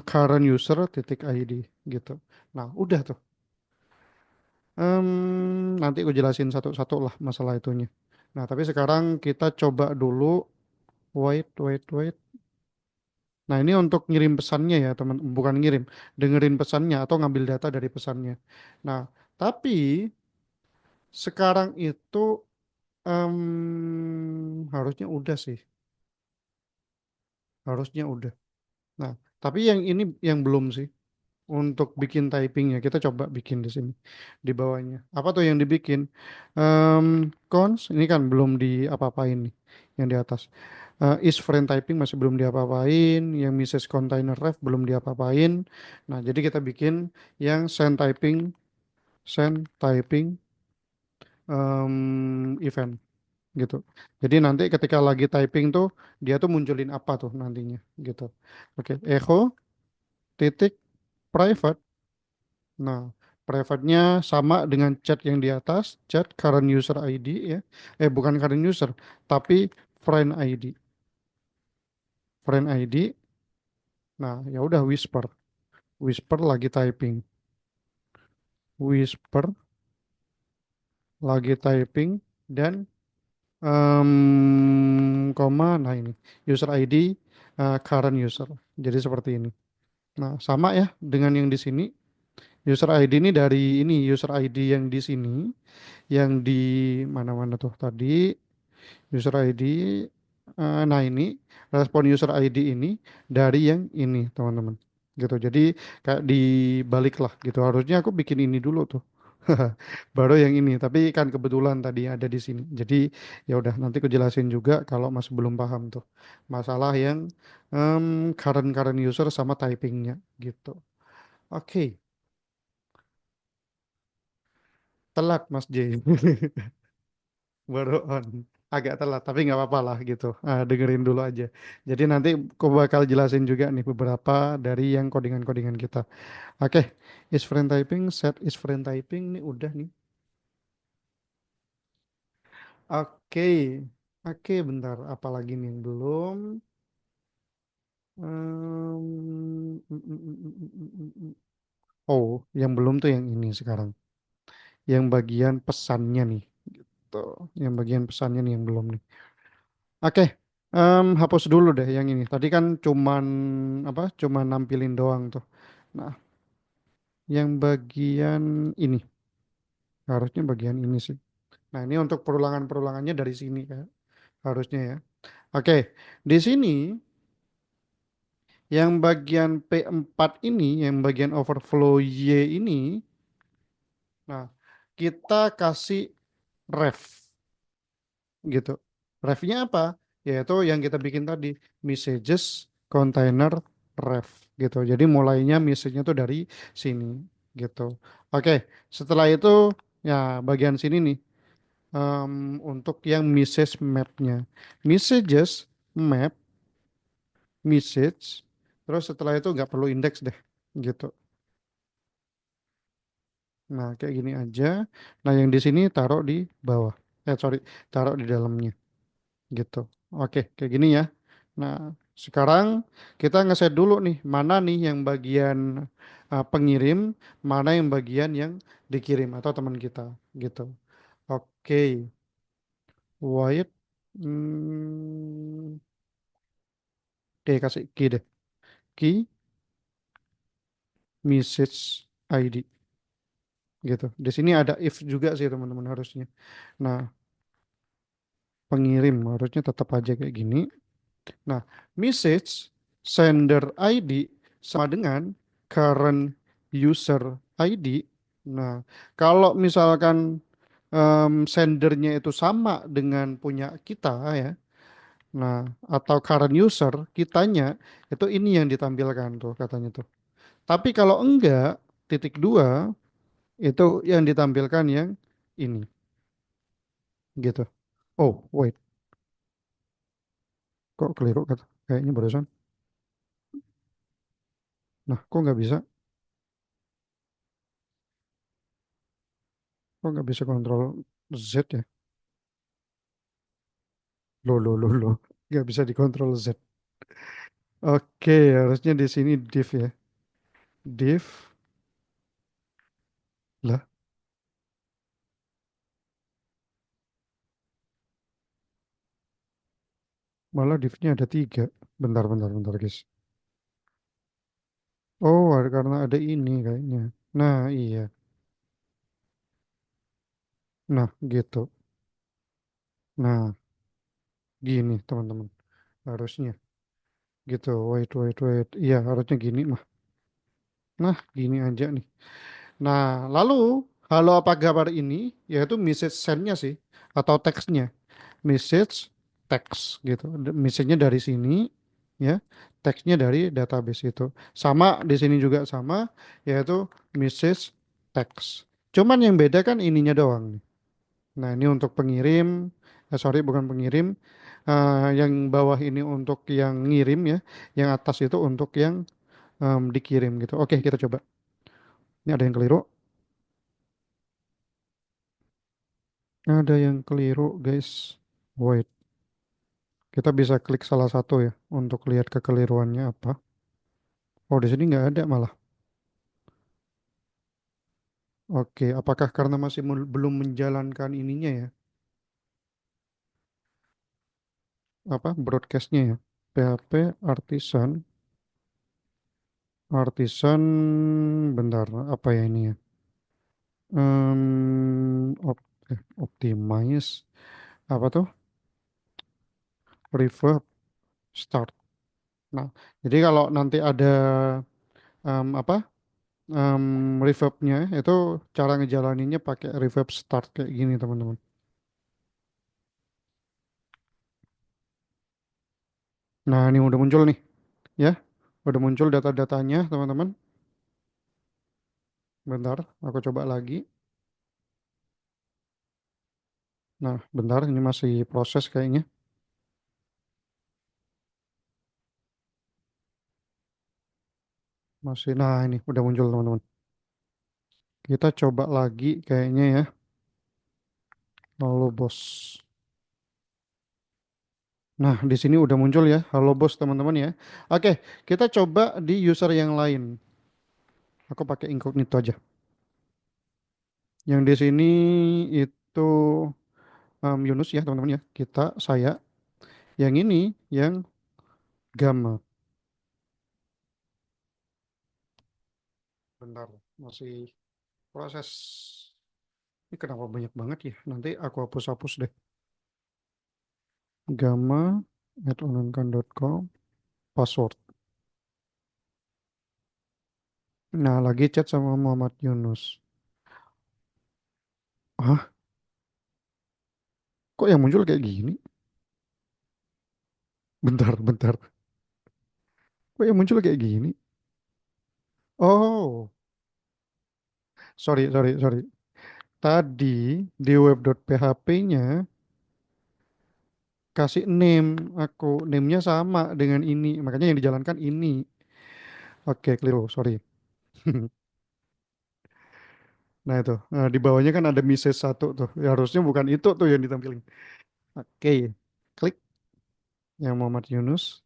current user titik ID gitu. Nah, udah tuh. Nanti aku jelasin satu-satu lah masalah itunya. Nah, tapi sekarang kita coba dulu. Wait. Nah, ini untuk ngirim pesannya ya, teman. Bukan ngirim, dengerin pesannya atau ngambil data dari pesannya. Nah, tapi sekarang itu harusnya udah sih. Harusnya udah. Nah, tapi yang ini yang belum sih. Untuk bikin typingnya kita coba bikin di sini di bawahnya apa tuh yang dibikin. Cons ini kan belum di apa-apain nih yang di atas. Is friend typing masih belum diapa-apain, yang message container ref belum diapa-apain. Nah, jadi kita bikin yang send typing event gitu. Jadi nanti ketika lagi typing tuh dia tuh munculin apa tuh nantinya gitu. Oke, echo titik private. Nah, private-nya sama dengan chat yang di atas, chat current user ID ya. Bukan current user, tapi friend ID. Friend ID. Nah, ya udah whisper. Whisper lagi typing. Whisper lagi typing dan koma nah ini user ID current user. Jadi seperti ini. Nah, sama ya dengan yang di sini. User ID ini dari ini user ID yang di sini, yang di mana-mana tuh tadi. User ID, nah ini respon user ID ini dari yang ini teman-teman gitu. Jadi kayak dibalik lah gitu. Harusnya aku bikin ini dulu tuh. Baru yang ini. Tapi kan kebetulan tadi ada di sini. Jadi ya udah nanti aku jelasin juga kalau masih belum paham tuh masalah yang current current user sama typingnya gitu. Oke, telat Mas J. Baru on. Agak telat, tapi nggak apa-apa lah gitu. Dengerin dulu aja. Jadi nanti aku bakal jelasin juga nih beberapa dari yang codingan-codingan kita. Oke, is friend typing, set is friend typing nih udah nih. Oke, bentar. Apalagi nih yang belum? Oh, yang belum tuh yang ini sekarang. Yang bagian pesannya nih. Gitu. Yang bagian pesannya nih yang belum nih. Oke, hapus dulu deh yang ini. Tadi kan cuman apa? Cuman nampilin doang tuh. Nah, yang bagian ini harusnya bagian ini sih. Nah, ini untuk perulangan-perulangannya dari sini ya, harusnya ya. Oke, di sini Yang bagian P4 ini, yang bagian overflow Y ini, nah kita kasih ref gitu. Refnya apa? Yaitu yang kita bikin tadi, messages container ref gitu. Jadi mulainya message-nya tuh dari sini gitu. Oke, setelah itu ya bagian sini nih untuk yang message map-nya. Messages map message terus setelah itu nggak perlu indeks deh gitu. Nah, kayak gini aja. Nah, yang di sini taruh di bawah. Sorry, taruh di dalamnya gitu. Oke, kayak gini ya. Nah, sekarang kita ngeset dulu nih, mana nih yang bagian pengirim, mana yang bagian yang dikirim atau teman kita gitu. Oke, Wait. Hmm, oke, kasih key deh. Key message ID gitu. Di sini ada if juga sih teman-teman harusnya. Nah, pengirim harusnya tetap aja kayak gini. Nah, message sender ID sama dengan current user ID. Nah, kalau misalkan sendernya itu sama dengan punya kita ya, nah atau current user kitanya itu ini yang ditampilkan tuh katanya tuh. Tapi kalau enggak, titik dua itu yang ditampilkan yang ini gitu. Oh, wait, kok keliru kata? Kayaknya barusan. Nah, kok nggak bisa? Kok nggak bisa kontrol Z ya? Loh. Nggak bisa dikontrol Z. Oke, harusnya di sini div ya. Div lah, malah divnya ada tiga. Bentar, guys. Oh, karena ada ini kayaknya. Nah, iya. Nah, gitu. Nah, gini teman-teman. Harusnya gitu. Wait. Iya, harusnya gini mah. Nah, gini aja nih. Nah, lalu halo apa kabar ini yaitu message send-nya sih atau teksnya. Message text gitu. Message-nya dari sini ya, teksnya dari database itu. Sama di sini juga sama yaitu message text. Cuman yang beda kan ininya doang nih. Nah, ini untuk pengirim, sorry bukan pengirim. Yang bawah ini untuk yang ngirim ya, yang atas itu untuk yang dikirim gitu. Oke, kita coba. Ini ada yang keliru. Ada yang keliru, guys. Wait, kita bisa klik salah satu ya untuk lihat kekeliruannya apa. Oh, di sini nggak ada malah. Oke, apakah karena masih belum menjalankan ininya ya? Apa broadcastnya ya? PHP artisan, artisan, bentar, apa ya ini ya? Optimize, apa tuh? Reverb, start. Nah, jadi kalau nanti ada apa? Reverbnya itu cara ngejalaninnya pakai reverb start kayak gini teman-teman. Nah, ini udah muncul nih, ya. Udah muncul data-datanya teman-teman. Bentar, aku coba lagi. Nah, bentar, ini masih proses kayaknya. Masih, nah ini udah muncul teman-teman. Kita coba lagi kayaknya ya. Halo bos. Nah, di sini udah muncul ya. Halo bos teman-teman ya. Oke, kita coba di user yang lain. Aku pakai incognito aja. Yang di sini itu Yunus ya teman-teman ya. Saya. Yang ini yang gamma. Bentar, masih proses. Ini kenapa banyak banget ya? Nanti aku hapus-hapus deh. Gamma@onlinecon.com password. Nah, lagi chat sama Muhammad Yunus. Hah? Kok yang muncul kayak gini? Bentar, bentar. Kok yang muncul kayak gini? Oh, sorry, sorry, sorry. Tadi di web.php-nya kasih name aku. Name-nya sama dengan ini. Makanya yang dijalankan ini. Oke, keliru, sorry. Nah itu, nah, di bawahnya kan ada message satu tuh. Ya, harusnya bukan itu tuh yang ditampilin. Oke, klik yang Muhammad Yunus.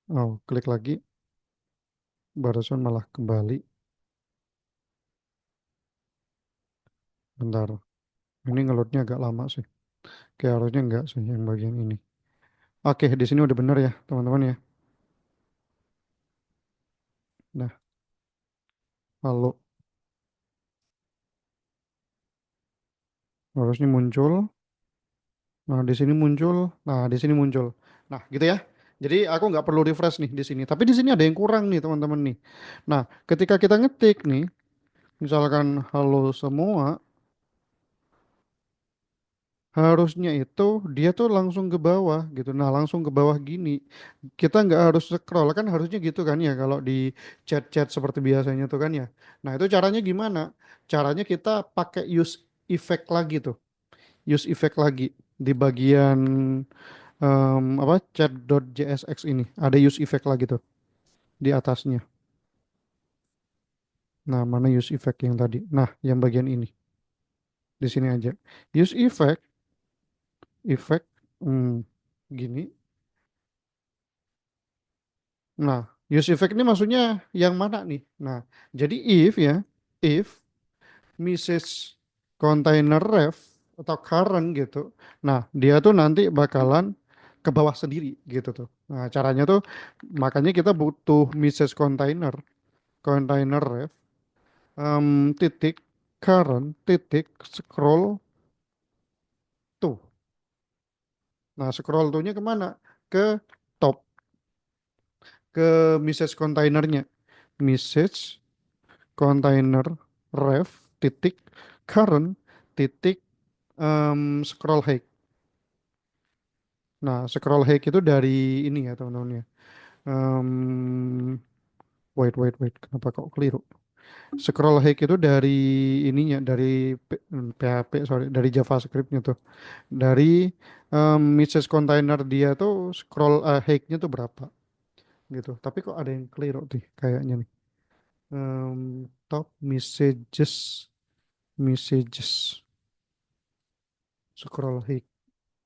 Oh, klik lagi. Barusan malah kembali. Bentar. Ini ngelotnya agak lama sih. Kayak harusnya enggak sih yang bagian ini. Oke, di sini udah bener ya, teman-teman ya. Nah, lalu harusnya muncul. Nah, di sini muncul. Nah, di sini muncul. Nah, gitu ya. Jadi aku nggak perlu refresh nih di sini. Tapi di sini ada yang kurang nih, teman-teman nih. Nah, ketika kita ngetik nih, misalkan halo semua, harusnya itu dia tuh langsung ke bawah gitu. Nah, langsung ke bawah gini. Kita nggak harus scroll kan harusnya gitu kan ya kalau di chat-chat seperti biasanya tuh kan ya. Nah, itu caranya gimana? Caranya kita pakai use effect lagi tuh. Use effect lagi di bagian apa chat.jsx ini. Ada use effect lagi tuh di atasnya. Nah, mana use effect yang tadi? Nah, yang bagian ini. Di sini aja. Use effect, effect gini. Nah, use effect ini maksudnya yang mana nih? Nah, jadi if ya, if message container ref atau current gitu. Nah, dia tuh nanti bakalan ke bawah sendiri gitu tuh. Nah, caranya tuh makanya kita butuh message container, container ref, titik current, titik scroll tuh. Nah, scroll tuhnya kemana? Ke top, ke message containernya. Message container ref titik current titik scroll height. Nah, scroll height itu dari ini ya teman-teman ya. Em, wait, kenapa kok keliru? Scroll height itu dari ininya, dari PHP, sorry, dari JavaScript-nya tuh. Dari message container dia tuh scroll height-nya tuh berapa gitu. Tapi kok ada yang keliru tuh kayaknya nih. Top messages, messages, scroll height,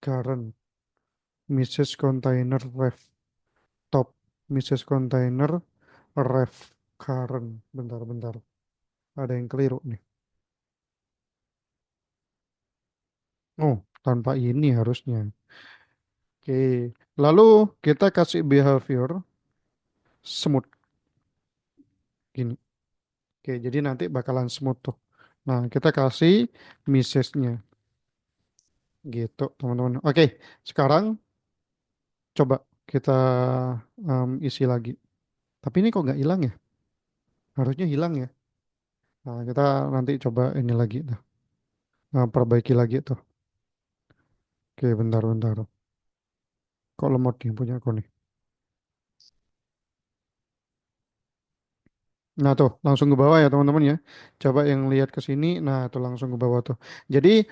current, message container ref, top, message container ref, current. Bentar. Ada yang keliru nih. Oh, tanpa ini harusnya. Oke. Lalu kita kasih behavior smooth gini. Oke, jadi nanti bakalan smooth tuh. Nah, kita kasih message-nya gitu, teman-teman. Oke, sekarang coba kita isi lagi. Tapi ini kok nggak hilang ya? Harusnya hilang ya. Nah, kita nanti coba ini lagi tuh. Nah, perbaiki lagi tuh. Oke, bentar. Kok lemot nih punya aku nih. Nah tuh, langsung ke bawah ya teman-teman ya. Coba yang lihat ke sini, nah tuh langsung ke bawah tuh. Jadi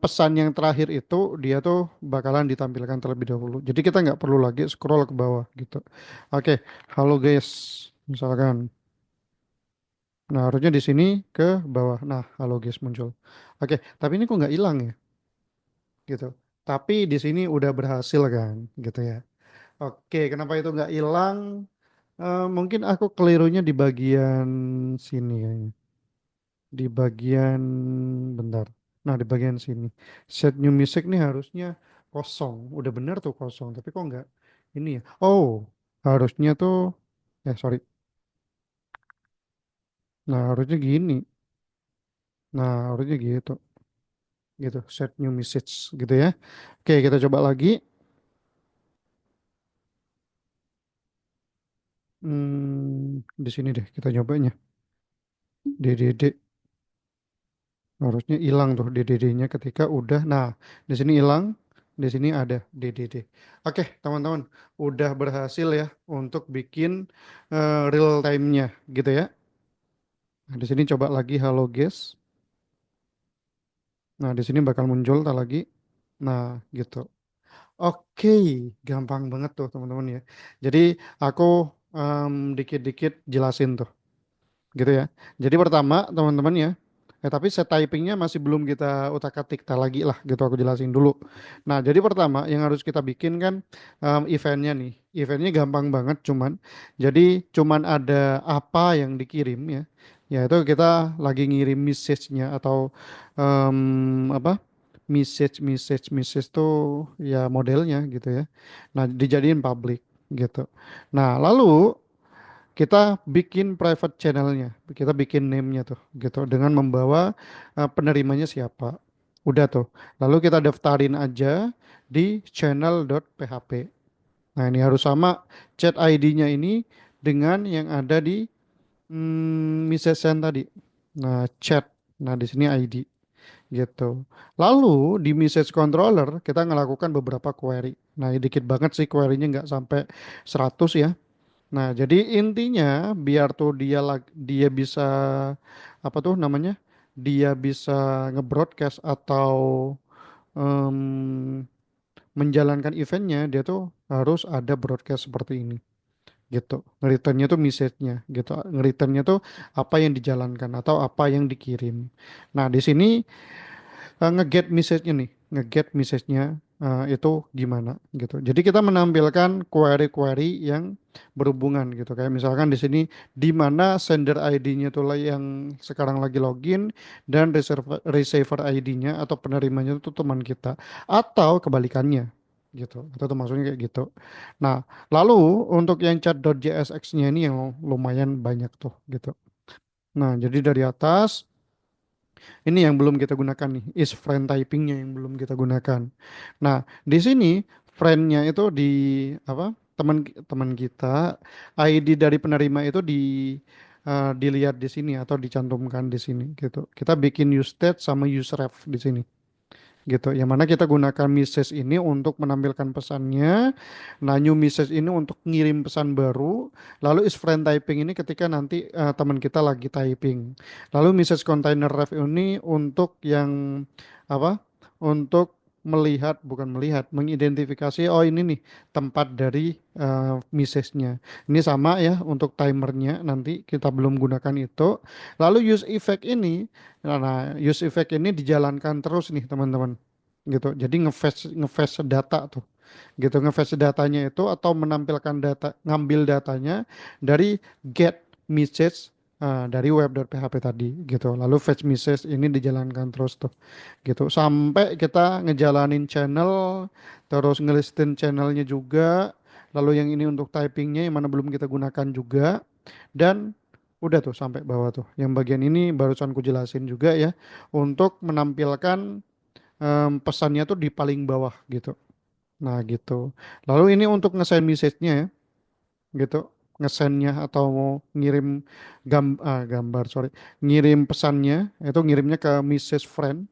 pesan yang terakhir itu dia tuh bakalan ditampilkan terlebih dahulu. Jadi kita nggak perlu lagi scroll ke bawah gitu. Oke, halo guys, misalkan. Nah harusnya di sini ke bawah. Nah, halo guys muncul. Oke, tapi ini kok nggak hilang ya, gitu. Tapi di sini udah berhasil kan, gitu ya. Oke, kenapa itu nggak hilang? Mungkin aku kelirunya di bagian sini kayaknya. Di bagian bentar. Nah, di bagian sini. Set new music nih harusnya kosong. Udah bener tuh kosong, tapi kok nggak ini ya? Oh, harusnya tuh sorry. Nah, harusnya gini. Nah, harusnya gitu. Gitu, set new message gitu ya. Oke, kita coba lagi. Di sini deh kita cobanya. DDD harusnya hilang tuh DDD-nya ketika udah. Nah, di sini hilang, di sini ada DDD. Oke, teman-teman, udah berhasil ya untuk bikin real time-nya gitu ya. Nah, di sini coba lagi halo guys. Nah, di sini bakal muncul tak lagi. Nah, gitu. Oke, gampang banget tuh teman-teman ya. Jadi aku dikit-dikit jelasin tuh. Gitu ya. Jadi pertama teman-teman ya, tapi set typingnya masih belum kita utak-atik tak lagi lah gitu aku jelasin dulu. Nah jadi pertama yang harus kita bikin kan eventnya nih, eventnya gampang banget jadi cuman ada apa yang dikirim ya, yaitu kita lagi ngirim message-nya atau apa message tuh ya modelnya gitu ya. Nah dijadiin public gitu. Nah lalu kita bikin private channelnya, kita bikin name-nya tuh, gitu, dengan membawa penerimanya siapa. Udah tuh. Lalu kita daftarin aja di channel.php. Nah ini harus sama chat ID-nya ini dengan yang ada di message send tadi. Nah chat, nah di sini ID, gitu. Lalu di message controller kita ngelakukan beberapa query. Nah dikit banget sih query-nya nggak sampai 100 ya. Nah, jadi intinya biar tuh dia bisa apa tuh namanya? Dia bisa nge-broadcast atau em, menjalankan eventnya, dia tuh harus ada broadcast seperti ini gitu. Nge-returnnya tuh message-nya gitu. Nge-returnnya tuh apa yang dijalankan atau apa yang dikirim. Nah, di sini nge-get message-nya nih, nge-get message-nya itu gimana gitu. Jadi kita menampilkan query-query yang berhubungan gitu. Kayak misalkan di sini di mana sender ID-nya itu lah yang sekarang lagi login dan receiver ID-nya atau penerimanya itu teman kita atau kebalikannya gitu. Atau tuh maksudnya kayak gitu. Nah, lalu untuk yang chat.jsx-nya ini yang lumayan banyak tuh gitu. Nah, jadi dari atas ini yang belum kita gunakan nih, is friend typingnya yang belum kita gunakan. Nah, di sini friendnya itu di apa? Teman kita, ID dari penerima itu dilihat di sini atau dicantumkan di sini gitu. Kita bikin use state sama use ref di sini gitu. Yang mana kita gunakan message ini untuk menampilkan pesannya, nah new message ini untuk ngirim pesan baru, lalu is friend typing ini ketika nanti teman kita lagi typing. Lalu message container ref ini untuk yang apa? Untuk bukan melihat, mengidentifikasi oh ini nih tempat dari message-nya. Ini sama ya untuk timernya nanti kita belum gunakan itu. Lalu use effect ini, nah use effect ini dijalankan terus nih teman-teman gitu. Jadi ngefetch data tuh gitu, ngefetch datanya itu atau menampilkan data, ngambil datanya dari get message dari web.php tadi gitu. Lalu fetch message ini dijalankan terus tuh gitu sampai kita ngejalanin channel, terus ngelistin channelnya juga. Lalu yang ini untuk typingnya yang mana belum kita gunakan juga, dan udah tuh sampai bawah tuh. Yang bagian ini barusan ku jelasin juga ya untuk menampilkan pesannya tuh di paling bawah gitu. Nah gitu. Lalu ini untuk nge-send message-nya ya gitu. Nge-send-nya atau mau ngirim gambar, sorry. Ngirim pesannya itu ngirimnya ke message friend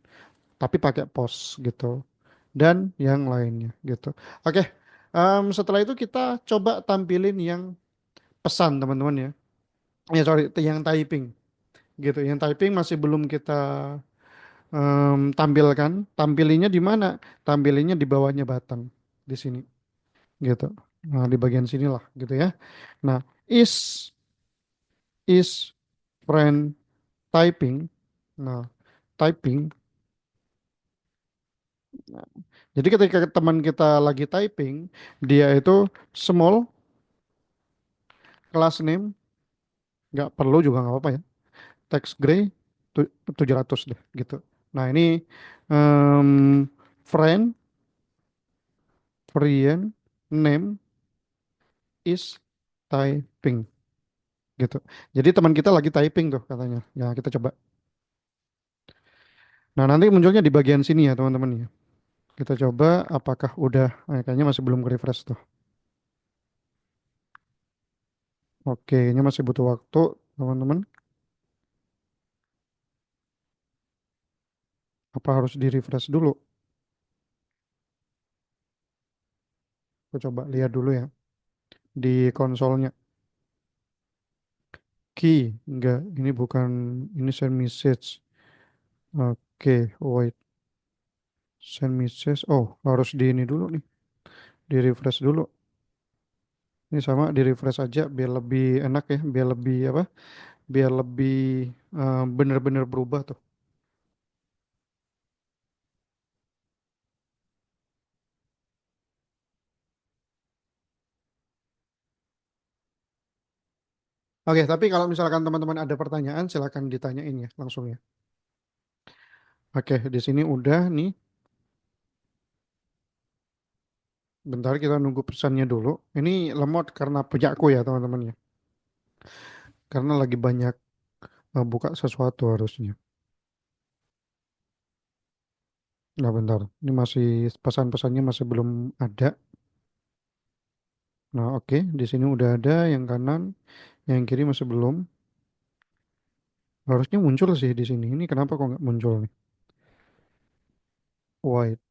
tapi pakai post gitu. Dan yang lainnya gitu. Oke. Setelah itu kita coba tampilin yang pesan teman-teman ya. Ya sorry, yang typing gitu. Yang typing masih belum kita tampilkan. Tampilinnya di mana? Tampilinnya di bawahnya button di sini gitu. Nah, di bagian sinilah gitu ya. Nah, is is friend typing. Nah, typing. Nah, jadi ketika teman kita lagi typing, dia itu small, class name, nggak perlu juga nggak apa-apa ya. Text gray 700 deh gitu. Nah, ini em, friend, friend, name is typing gitu. Jadi teman kita lagi typing tuh katanya. Ya, kita coba. Nah, nanti munculnya di bagian sini ya, teman-teman ya. Kita coba apakah udah, kayaknya masih belum refresh tuh. Oke, ini masih butuh waktu, teman-teman. Apa harus di-refresh dulu? Aku coba lihat dulu ya di konsolnya. Key, enggak, ini bukan, ini send message. Oke, wait, send message. Oh, harus di ini dulu nih, di-refresh dulu. Ini sama di-refresh aja biar lebih enak ya, biar lebih apa? Biar lebih bener-bener berubah tuh. Oke, tapi kalau misalkan teman-teman ada pertanyaan, silakan ditanyain ya langsung ya. Oke, di sini udah nih. Bentar kita nunggu pesannya dulu. Ini lemot karena punyakku ya teman-teman ya. Karena lagi banyak buka sesuatu harusnya. Nah bentar, ini masih pesan-pesannya masih belum ada. Nah oke, di sini udah ada yang kanan, yang kiri masih belum. Harusnya muncul sih di sini. Ini kenapa kok nggak muncul nih? White.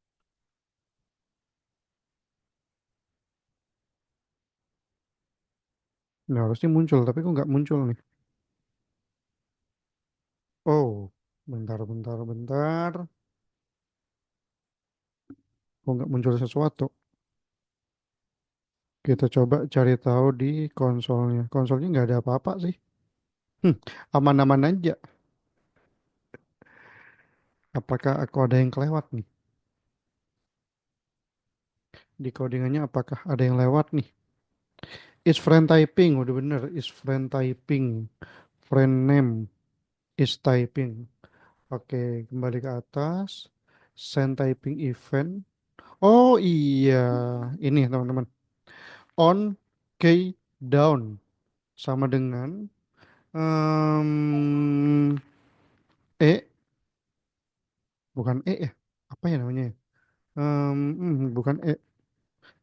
Nah harusnya muncul, tapi kok nggak muncul nih? Oh, bentar, bentar, bentar. Kok nggak muncul sesuatu? Kita coba cari tahu di konsolnya. Konsolnya nggak ada apa-apa sih. Hmm, aman-aman aja. Apakah aku ada yang kelewat nih? Di codingannya apakah ada yang lewat nih? Is friend typing, udah bener. Is friend typing. Friend name is typing. Oke, kembali ke atas. Send typing event. Oh iya, ini teman-teman. On key down sama dengan E, bukan E ya? Apa ya namanya ya? Bukan E,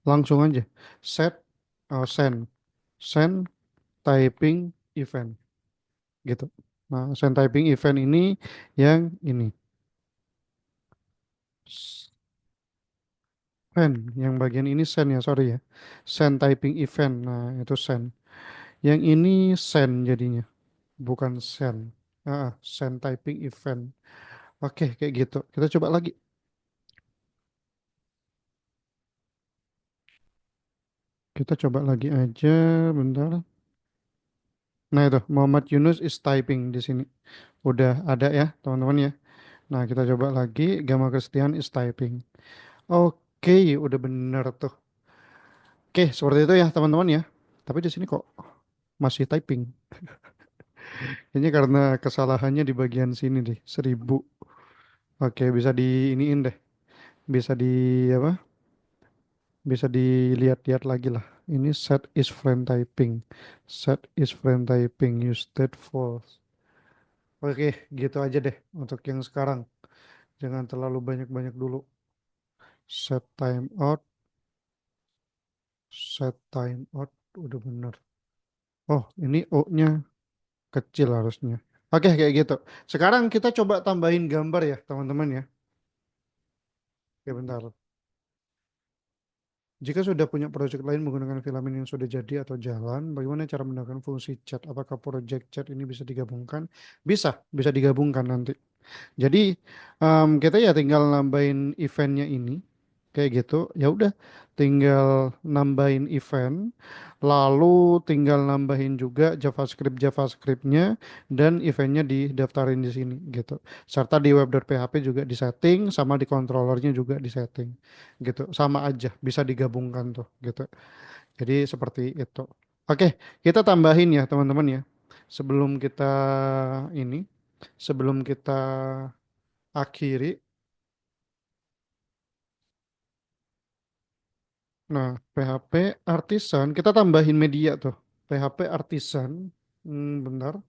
langsung aja. Set, send, send typing event gitu. Nah, send typing event ini yang ini. Send, yang bagian ini send ya, sorry ya. Send typing event. Nah, itu send. Yang ini send jadinya, bukan send. Send typing event. Oke, kayak gitu. Kita coba lagi. Kita coba lagi aja, bentar. Nah, itu Muhammad Yunus is typing di sini. Udah ada ya, teman-teman ya. Nah, kita coba lagi. Gama Christian is typing. Oke, udah bener tuh. Oke, seperti itu ya, teman-teman ya. Tapi di sini kok masih typing. Ini karena kesalahannya di bagian sini deh, 1000. Oke, bisa di iniin deh. Bisa di apa? Bisa dilihat-lihat lagi lah. Ini set is friend typing. Set is friend typing. Use state false. Oke, gitu aja deh untuk yang sekarang. Jangan terlalu banyak-banyak dulu. Set time out. Set time out. Udah bener. Oh, ini O-nya kecil harusnya. Oke, kayak gitu. Sekarang kita coba tambahin gambar ya, teman-teman ya. Oke, bentar. Jika sudah punya proyek lain menggunakan filamen yang sudah jadi atau jalan, bagaimana cara menggunakan fungsi chat? Apakah proyek chat ini bisa digabungkan? Bisa digabungkan nanti. Jadi kita ya tinggal nambahin eventnya ini kayak gitu. Ya udah, tinggal nambahin event, lalu tinggal nambahin juga JavaScriptnya dan eventnya didaftarin di sini gitu. Serta di web.php juga disetting, sama di controllernya juga disetting gitu. Sama aja, bisa digabungkan tuh gitu. Jadi seperti itu. Oke, kita tambahin ya teman-teman ya. Sebelum kita ini, sebelum kita akhiri. Nah, PHP Artisan, kita tambahin media tuh. PHP Artisan, bentar.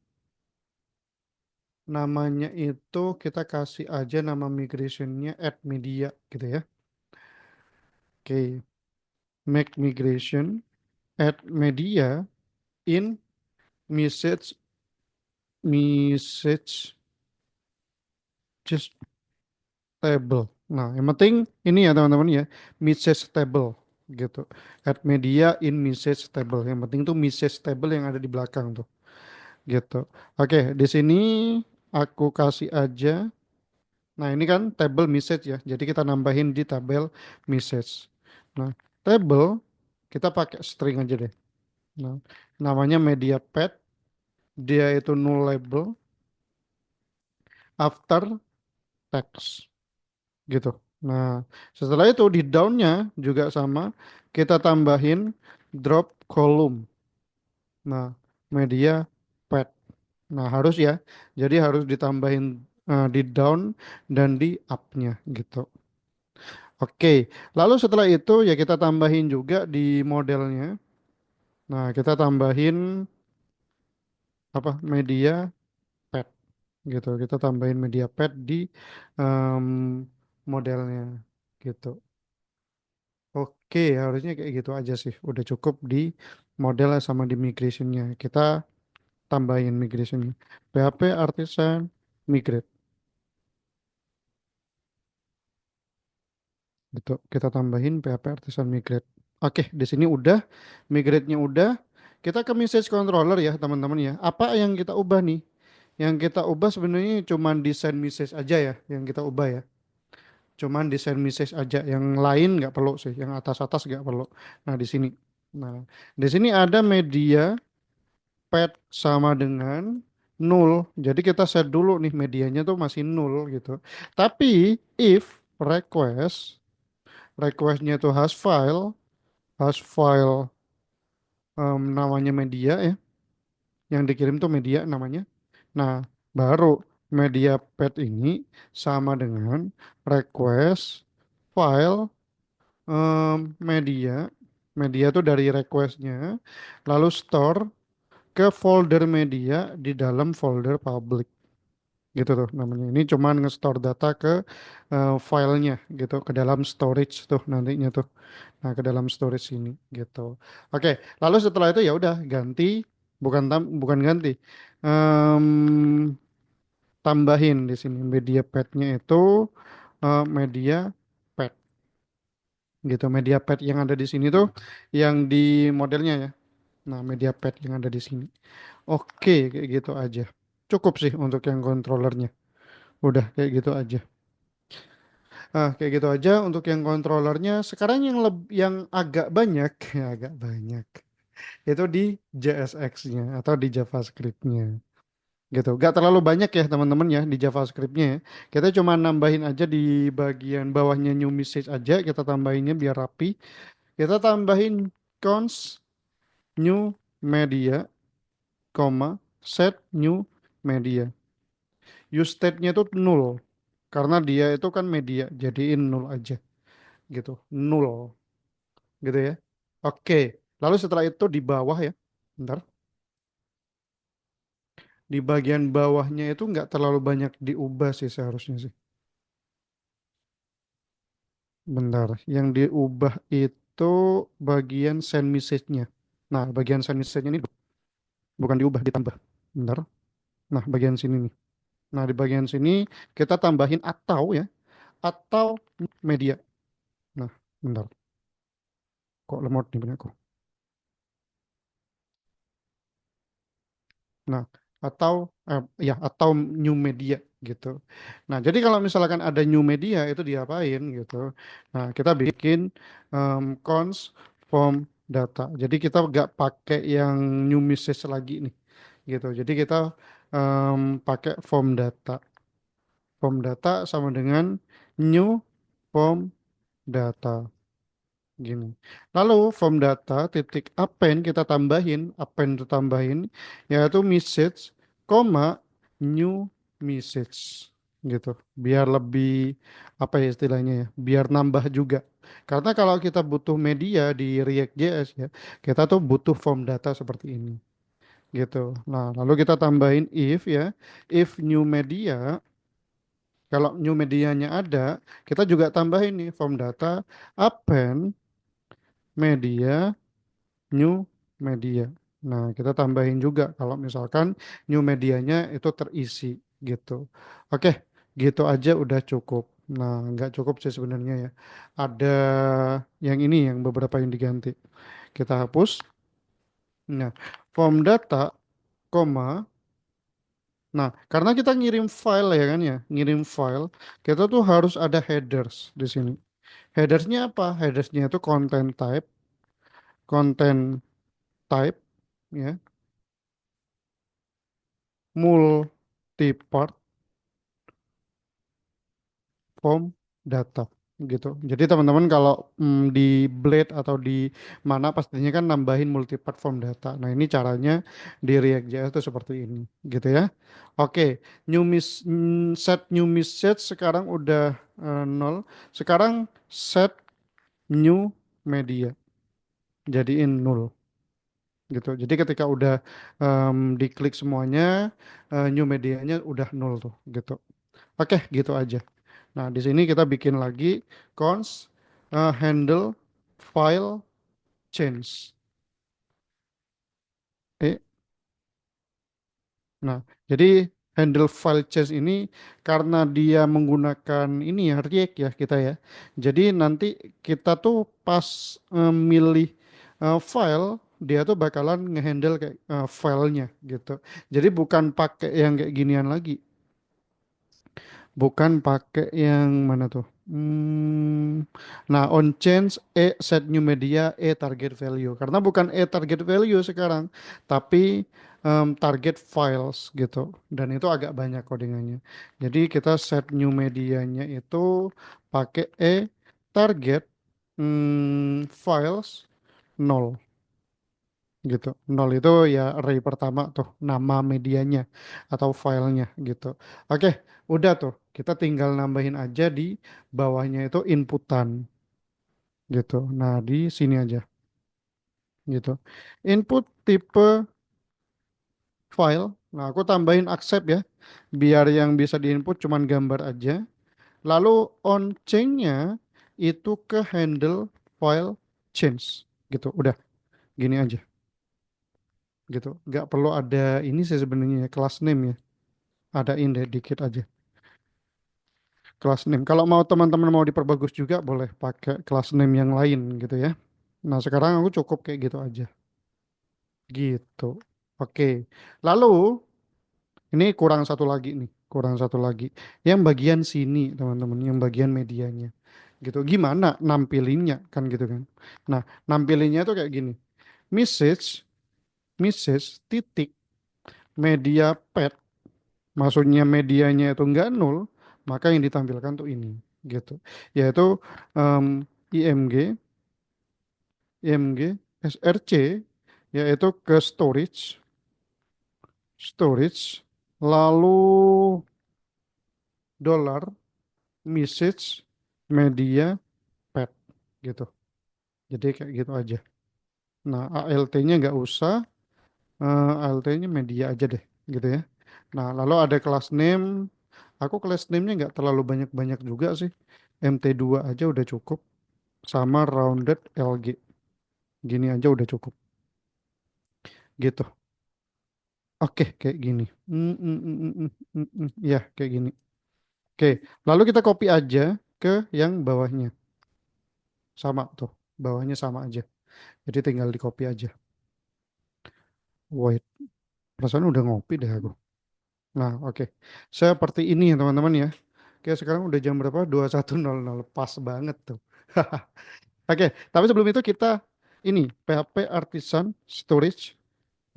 Namanya itu kita kasih aja nama migrationnya add media gitu ya. Oke, make migration, add media in. message message just table. Nah, yang penting ini ya teman-teman ya, message table gitu. Add media in message table. Yang penting tuh message table yang ada di belakang tuh gitu. Oke, di sini aku kasih aja. Nah, ini kan table message ya. Jadi kita nambahin di tabel message. Nah, table kita pakai string aja deh. Nah, namanya media pad, dia itu null label after text gitu. Nah, setelah itu di down-nya juga sama, kita tambahin drop column. Nah, media pad. Nah, harus ya. Jadi harus ditambahin di down dan di up-nya gitu. Oke, lalu setelah itu ya kita tambahin juga di modelnya. Nah, kita tambahin apa? Media pad gitu. Kita tambahin media pad di em, modelnya gitu. Oke, harusnya kayak gitu aja sih. Udah cukup di model sama di migrationnya. Kita tambahin migrationnya. PHP Artisan Migrate. Gitu. Kita tambahin PHP Artisan Migrate. Oke, di sini udah. Migrate-nya udah. Kita ke message controller ya teman-teman ya. Apa yang kita ubah nih? Yang kita ubah sebenarnya cuma desain message aja ya. Yang kita ubah ya. Cuman desain message aja. Yang lain nggak perlu sih. Yang atas-atas nggak perlu. Nah di sini. Nah, di sini ada media pad sama dengan null. Jadi kita set dulu nih medianya tuh masih null gitu. Tapi if request, requestnya itu has file namanya media ya, yang dikirim tuh media namanya. Nah, baru media pad ini sama dengan request file media. Media tuh dari requestnya, lalu store ke folder media di dalam folder public gitu tuh namanya. Ini cuman nge-store data ke filenya gitu ke dalam storage tuh nantinya tuh. Nah, ke dalam storage ini gitu. Oke, lalu setelah itu ya udah ganti bukan ganti. Em, tambahin di sini media pad-nya itu media pad gitu. Media pad yang ada di sini tuh yang di modelnya ya. Nah, media pad yang ada di sini. Oke, kayak gitu aja. Cukup sih untuk yang controllernya. Udah kayak gitu aja. Kayak gitu aja untuk yang controllernya. Sekarang yang agak banyak, ya agak banyak. Itu di JSX-nya atau di JavaScript-nya. Gitu. Gak terlalu banyak ya teman-teman ya di JavaScript-nya ya. Kita cuma nambahin aja di bagian bawahnya new message aja. Kita tambahinnya biar rapi. Kita tambahin cons new media, set new media. Use state-nya itu null. Karena dia itu kan media, jadiin null aja gitu. Null gitu ya. Oke. Lalu setelah itu di bawah ya. Bentar. Di bagian bawahnya itu nggak terlalu banyak diubah sih seharusnya sih. Bentar. Yang diubah itu bagian send message-nya. Nah, bagian send message-nya ini bukan diubah, ditambah. Bentar. Nah, bagian sini nih. Nah, di bagian sini kita tambahin atau ya. Atau media. Nah, bentar. Kok lemot nih punya aku. Nah, atau ya atau new media gitu. Nah, jadi kalau misalkan ada new media itu diapain gitu. Nah, kita bikin cons form data. Jadi kita nggak pakai yang new message lagi nih gitu. Jadi kita pakai form data. Form data sama dengan new form data gini. Lalu form data titik append kita tambahin, append itu tambahin yaitu message, koma new message gitu. Biar lebih apa ya istilahnya ya, biar nambah juga. Karena kalau kita butuh media di React.js ya, kita tuh butuh form data seperti ini gitu. Nah, lalu kita tambahin if ya, if new media, kalau new medianya ada, kita juga tambahin nih form data append media new media Nah, kita tambahin juga kalau misalkan new medianya itu terisi gitu. Oke, gitu aja udah cukup. Nah, nggak cukup sih sebenarnya ya. Ada yang ini yang beberapa yang diganti. Kita hapus. Nah, form data, koma. Nah, karena kita ngirim file ya kan ya, ngirim file, kita tuh harus ada headers di sini. Headersnya apa? Headersnya itu content type, ya, multi-part form data gitu. Jadi teman-teman kalau di Blade atau di mana pastinya kan nambahin multi-part form data. Nah, ini caranya di React.js itu seperti ini gitu ya. Oke, set new message sekarang udah nol. Sekarang set new media jadiin nol gitu. Jadi ketika udah diklik semuanya, new medianya udah nol tuh gitu. Oke, gitu aja. Nah, di sini kita bikin lagi cons handle file change. Eh, nah, jadi handle file change ini karena dia menggunakan ini ya React ya kita ya. Jadi nanti kita tuh pas milih file dia tuh bakalan ngehandle kayak filenya gitu. Jadi bukan pakai yang kayak ginian lagi. Bukan pakai yang mana tuh? Nah, on change set new media target value. Karena bukan target value sekarang, tapi target files gitu. Dan itu agak banyak codingannya. Jadi kita set new medianya itu pakai target files nol gitu. Nol itu ya array pertama tuh nama medianya atau filenya gitu. Oke, udah tuh. Kita tinggal nambahin aja di bawahnya itu inputan gitu. Nah, di sini aja gitu. Input tipe file. Nah, aku tambahin accept ya. Biar yang bisa diinput cuman gambar aja. Lalu on change-nya itu ke handle file change gitu. Udah, gini aja gitu. Nggak perlu ada ini sih sebenarnya ya, class name ya. Adain deh dikit aja kelas name. Kalau mau teman-teman mau diperbagus juga boleh pakai kelas name yang lain gitu ya. Nah, sekarang aku cukup kayak gitu aja. Gitu. Oke. Lalu ini kurang satu lagi nih, kurang satu lagi. Yang bagian sini, teman-teman, yang bagian medianya. Gitu. Gimana nampilinnya kan gitu kan. Nah, nampilinnya itu kayak gini. Message, message titik media pet. Maksudnya medianya itu enggak nol, maka yang ditampilkan tuh ini gitu. Yaitu em, IMG, IMG, SRC, yaitu ke storage, lalu dollar, message, media, pet gitu. Jadi kayak gitu aja. Nah, ALT-nya nggak usah, ALT-nya media aja deh, gitu ya. Nah, lalu ada kelas name. Aku kelas name-nya nggak terlalu banyak-banyak juga sih. MT2 aja udah cukup. Sama rounded LG. Gini aja udah cukup. Gitu. Oke, kayak gini. Ya, kayak gini. Oke, lalu kita copy aja ke yang bawahnya. Sama tuh. Bawahnya sama aja. Jadi tinggal di copy aja. Wait, perasaan udah ngopi deh aku. Nah, oke. Seperti ini ya teman-teman ya. Oke, sekarang udah jam berapa? 21.00. Pas banget tuh. Oke, tapi sebelum itu kita ini PHP Artisan Storage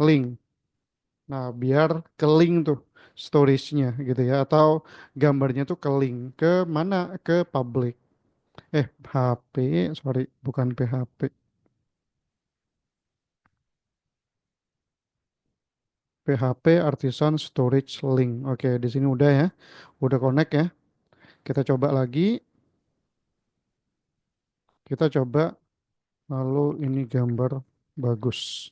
Link. Nah, biar ke link tuh storage-nya gitu ya atau gambarnya tuh ke link ke mana? Ke public. HP, sorry, bukan PHP. PHP Artisan Storage Link. Oke, di sini udah ya. Udah connect ya. Kita coba lagi. Kita coba lalu ini gambar bagus.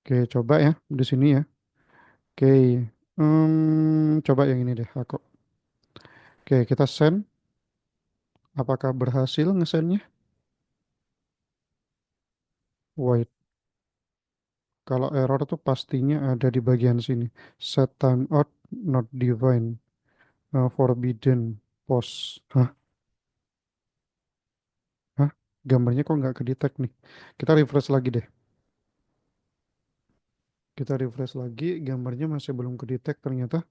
Oke, coba ya di sini ya. Oke, coba yang ini deh aku. Oke, kita send. Apakah berhasil ngesendnya? Wait, kalau error tuh pastinya ada di bagian sini. Set timeout not defined. Forbidden pause. Hah? Hah? Gambarnya kok nggak kedetek nih? Kita refresh lagi deh. Kita refresh lagi, gambarnya masih belum kedetek ternyata.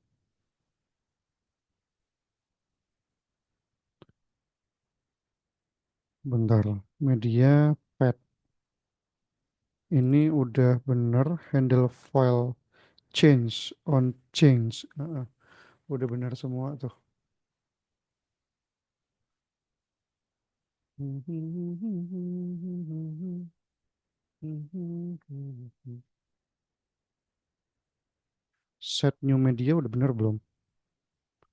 Bentar. Media pet. Ini udah bener handle file change on change. Udah bener semua tuh. Set new media udah bener belum?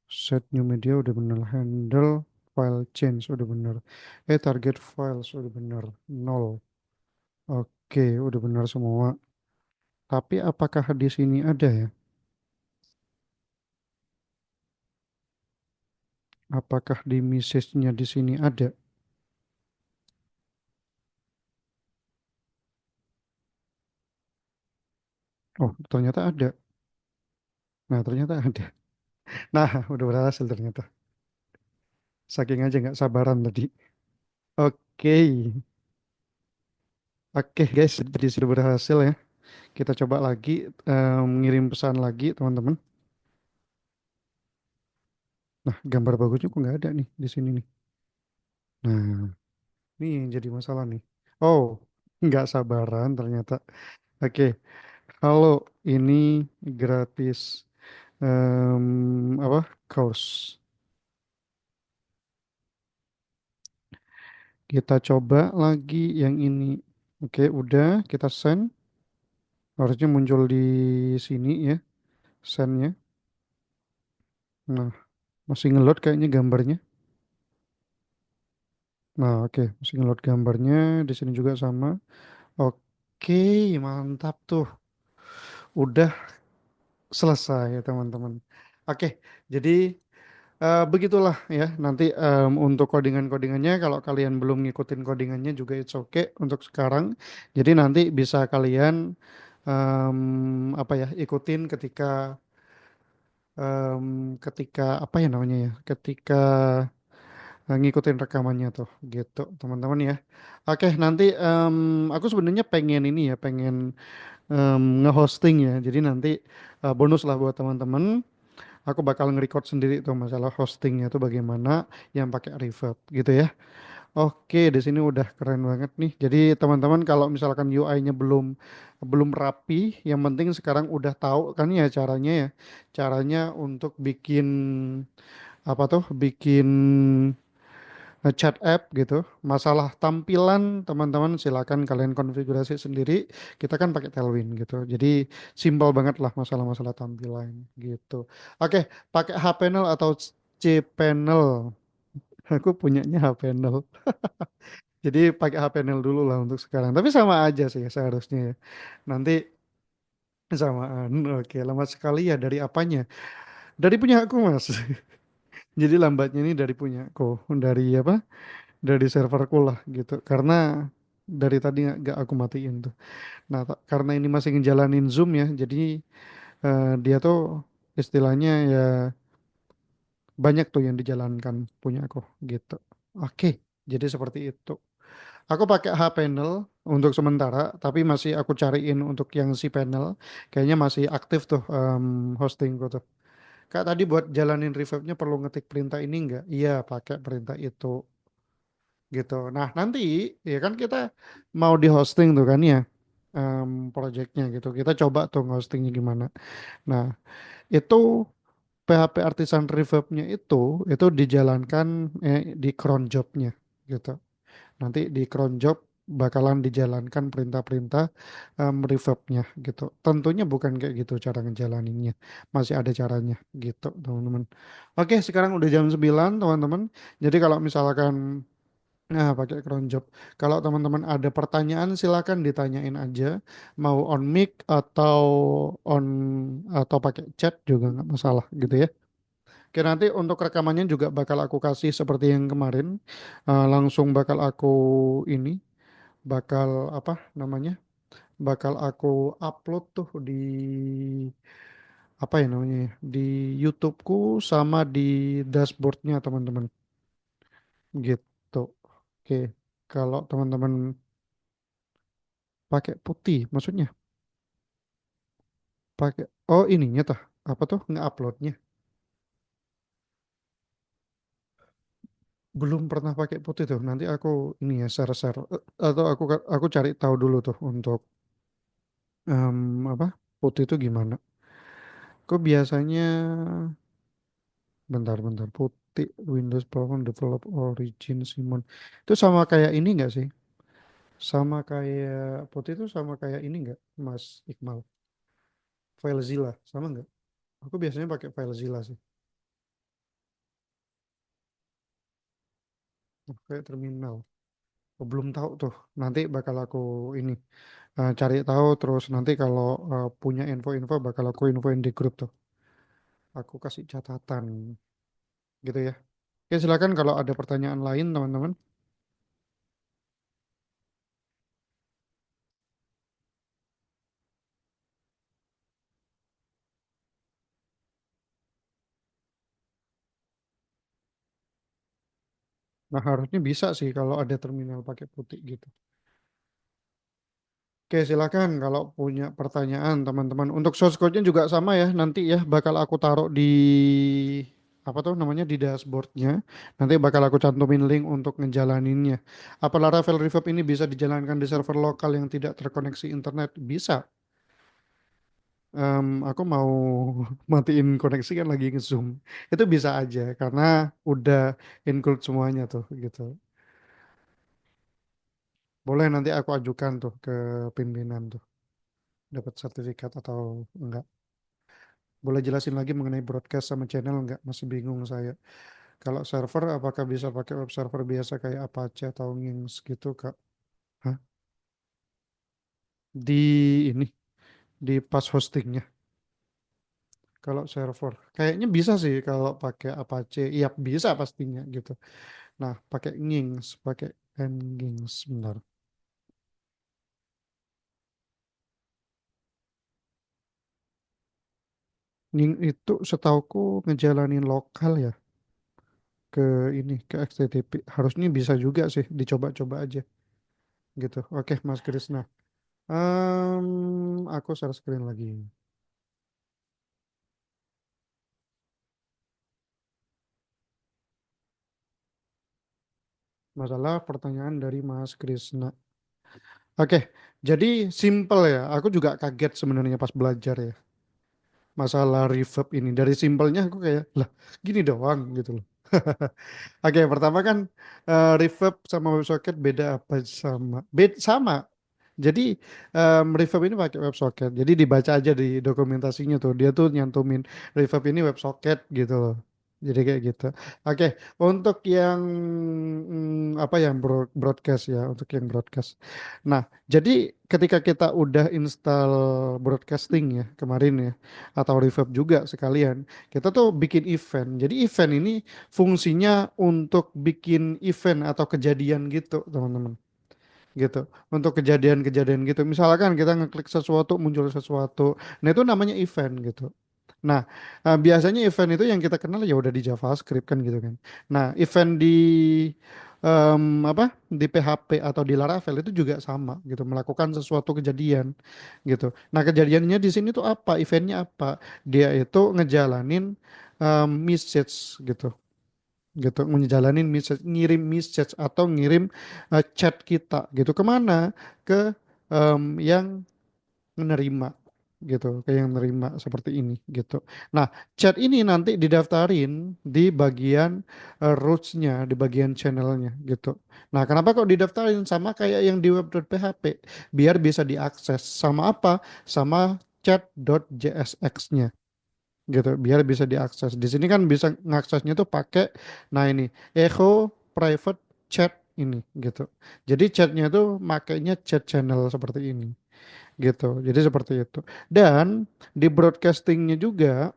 Set new media udah bener. Handle file change udah bener. Target files udah bener. Nol. Oke, udah bener semua. Tapi apakah di sini ada ya? Apakah di message-nya di sini ada? Oh, ternyata ada. Nah, ternyata ada. Nah, udah berhasil ternyata. Saking aja nggak sabaran tadi. Oke, oke guys, jadi sudah berhasil ya. Kita coba lagi ngirim pesan lagi teman-teman. Nah, gambar bagusnya kok nggak ada nih di sini nih. Nah, ini yang jadi masalah nih. Oh, nggak sabaran ternyata. Oke, halo, ini gratis apa course. Kita coba lagi yang ini. Oke, udah kita send. Harusnya muncul di sini ya, sendnya. Nah, masih ngeload kayaknya gambarnya. Nah, oke, masih ngeload gambarnya. Di sini juga sama. Oke, mantap tuh. Udah selesai ya teman-teman. Oke, jadi begitulah ya. Nanti untuk codingan-codingannya, kalau kalian belum ngikutin codingannya juga it's okay untuk sekarang. Jadi nanti bisa kalian apa ya ikutin ketika apa ya namanya ya, ketika ngikutin rekamannya tuh gitu teman-teman ya. Oke, nanti aku sebenarnya pengen ini ya, pengen nge-hosting ya. Jadi nanti bonus lah buat teman-teman. Aku bakal nge-record sendiri tuh masalah hostingnya tuh bagaimana yang pakai Reverb gitu ya. Oke, di sini udah keren banget nih. Jadi teman-teman kalau misalkan UI-nya belum belum rapi, yang penting sekarang udah tahu kan ya caranya ya. Caranya untuk bikin apa tuh? Bikin chat app gitu. Masalah tampilan teman-teman silakan kalian konfigurasi sendiri. Kita kan pakai Tailwind gitu. Jadi simpel banget lah masalah-masalah tampilan gitu. Oke, pakai H-panel atau C-panel. Aku punyanya H-panel. Jadi pakai H-panel dulu lah untuk sekarang. Tapi sama aja sih seharusnya ya. Nanti samaan. Oke, lama sekali ya dari apanya? Dari punya aku Mas. Jadi lambatnya ini dari punya aku. Dari apa? Dari serverku lah gitu. Karena dari tadi nggak aku matiin tuh. Nah, karena ini masih ngejalanin Zoom ya, jadi dia tuh istilahnya ya banyak tuh yang dijalankan punya aku gitu. Oke, jadi seperti itu. Aku pakai H panel untuk sementara, tapi masih aku cariin untuk yang si panel. Kayaknya masih aktif tuh hostingku tuh. Kak tadi buat jalanin reverb-nya perlu ngetik perintah ini enggak? Iya, pakai perintah itu gitu. Nah, nanti ya kan kita mau di hosting tuh kan ya projectnya gitu. Kita coba tuh hostingnya gimana. Nah, itu PHP Artisan Reverb-nya itu dijalankan di cron job-nya gitu. Nanti di cron job bakalan dijalankan perintah-perintah reverb-nya gitu. Tentunya bukan kayak gitu cara ngejalaninnya. Masih ada caranya gitu, teman-teman. Oke, sekarang udah jam 9 teman-teman. Jadi kalau misalkan nah, pakai cron job. Kalau teman-teman ada pertanyaan silakan ditanyain aja. Mau on mic on atau pakai chat juga nggak masalah gitu ya. Oke, nanti untuk rekamannya juga bakal aku kasih seperti yang kemarin. Langsung bakal aku ini. bakal apa namanya? Bakal aku upload tuh di apa ya namanya ya, di YouTubeku sama di dashboardnya teman-teman gitu. Oke, kalau teman-teman pakai putih, maksudnya pakai oh ininya tah apa tuh nge-uploadnya? Belum pernah pakai putih tuh. Nanti aku ini ya share-share atau aku cari tahu dulu tuh untuk apa putih itu gimana. Kok biasanya bentar-bentar putih Windows Phone Develop Origin Simon itu sama kayak ini nggak sih? Sama kayak putih itu sama kayak ini nggak, Mas Iqbal? FileZilla sama nggak? Aku biasanya pakai FileZilla sih. Oh, kayak terminal. Oh, belum tahu tuh. Nanti bakal aku ini cari tahu terus nanti kalau punya info-info bakal aku infoin di grup tuh. Aku kasih catatan gitu ya. Oke, silakan kalau ada pertanyaan lain teman-teman. Nah, harusnya bisa sih kalau ada terminal pakai putih gitu. Oke, silakan kalau punya pertanyaan teman-teman. Untuk source code-nya juga sama ya. Nanti ya bakal aku taruh di apa tuh namanya di dashboardnya. Nanti bakal aku cantumin link untuk ngejalaninnya. Apa Laravel Reverb ini bisa dijalankan di server lokal yang tidak terkoneksi internet? Bisa. Aku mau matiin koneksi kan lagi nge-zoom. Itu bisa aja karena udah include semuanya tuh gitu. Boleh nanti aku ajukan tuh ke pimpinan tuh. Dapat sertifikat atau enggak. Boleh jelasin lagi mengenai broadcast sama channel enggak? Masih bingung saya. Kalau server apakah bisa pakai web server biasa kayak Apache atau Nginx gitu, Kak? Hah? Di ini, di pas hostingnya. Kalau server, kayaknya bisa sih kalau pakai Apache. Iya bisa pastinya gitu. Nah, pakai Nginx, pakai Nginx, bentar. Nginx itu setauku ngejalanin lokal ya ke ini ke HTTP. Harusnya bisa juga sih, dicoba-coba aja gitu. Oke, Mas Krisna. Aku share screen lagi. Masalah pertanyaan dari Mas Krisna. Oke, jadi simple ya. Aku juga kaget sebenarnya pas belajar ya. Masalah reverb ini. Dari simpelnya aku kayak, lah gini doang gitu loh. Oke, pertama kan reverb sama WebSocket beda apa sama? Sama. Jadi reverb ini pakai WebSocket. Jadi dibaca aja di dokumentasinya tuh. Dia tuh nyantumin reverb ini WebSocket gitu loh. Jadi kayak gitu. Oke, untuk yang apa yang broadcast ya, untuk yang broadcast. Nah, jadi ketika kita udah install broadcasting ya kemarin ya, atau reverb juga sekalian, kita tuh bikin event. Jadi event ini fungsinya untuk bikin event atau kejadian gitu, teman-teman gitu untuk kejadian-kejadian gitu misalkan kita ngeklik sesuatu muncul sesuatu nah itu namanya event gitu nah biasanya event itu yang kita kenal ya udah di JavaScript kan gitu kan nah event di apa di PHP atau di Laravel itu juga sama gitu melakukan sesuatu kejadian gitu nah kejadiannya di sini tuh apa eventnya apa dia itu ngejalanin message gitu ngejalanin message ngirim message atau ngirim chat kita gitu kemana ke yang menerima gitu ke yang menerima seperti ini gitu. Nah chat ini nanti didaftarin di bagian routes-nya di bagian channelnya gitu. Nah kenapa kok didaftarin sama kayak yang di web.php biar bisa diakses sama apa sama chat.jsx-nya gitu biar bisa diakses. Di sini kan bisa ngaksesnya tuh pakai nah ini Echo Private Chat ini gitu. Jadi chatnya tuh makainya chat channel seperti ini gitu. Jadi seperti itu. Dan di broadcastingnya juga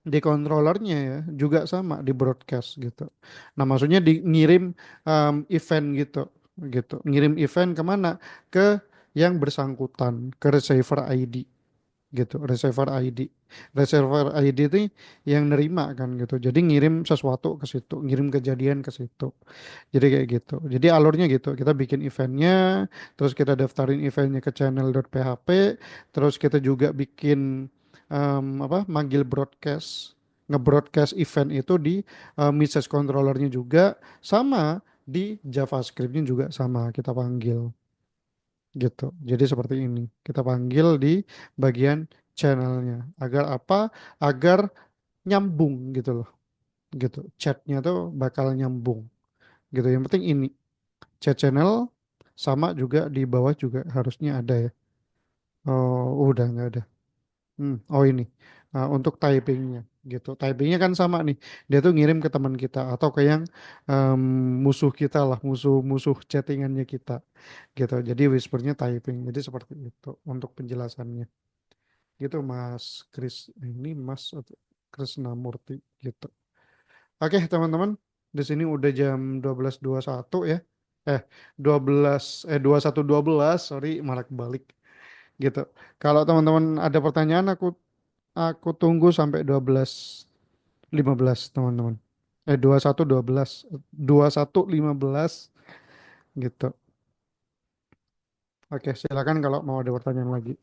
di controllernya ya juga sama di broadcast gitu. Nah maksudnya di ngirim event gitu. gitu. Ngirim event kemana? Ke yang bersangkutan, ke receiver ID gitu, receiver ID. Receiver ID itu yang nerima kan gitu. Jadi ngirim sesuatu ke situ, ngirim kejadian ke situ. Jadi kayak gitu. Jadi alurnya gitu. Kita bikin eventnya, terus kita daftarin eventnya ke channel.php, terus kita juga bikin manggil broadcast, nge-broadcast event itu di message controllernya juga, sama di JavaScript-nya juga sama kita panggil gitu. Jadi seperti ini. Kita panggil di bagian channelnya. Agar apa? Agar nyambung gitu loh. Gitu. Chatnya tuh bakal nyambung gitu. Yang penting ini chat channel sama juga di bawah juga harusnya ada ya. Oh, udah nggak ada. Oh ini. Untuk typingnya gitu. Typingnya kan sama nih. Dia tuh ngirim ke teman kita atau ke yang em, musuh kita lah, musuh-musuh chattingannya kita gitu. Jadi whispernya typing. Jadi seperti itu untuk penjelasannya. Gitu Mas Kris. Ini Mas atau Krisnamurti gitu. Oke, teman-teman. Di sini udah jam 12.21 ya. Eh, 21.12, sorry, malah balik gitu. Kalau teman-teman ada pertanyaan, aku tunggu sampai 12.15, teman-teman. 21.12, 21.15 gitu. Oke, silakan kalau mau ada pertanyaan lagi.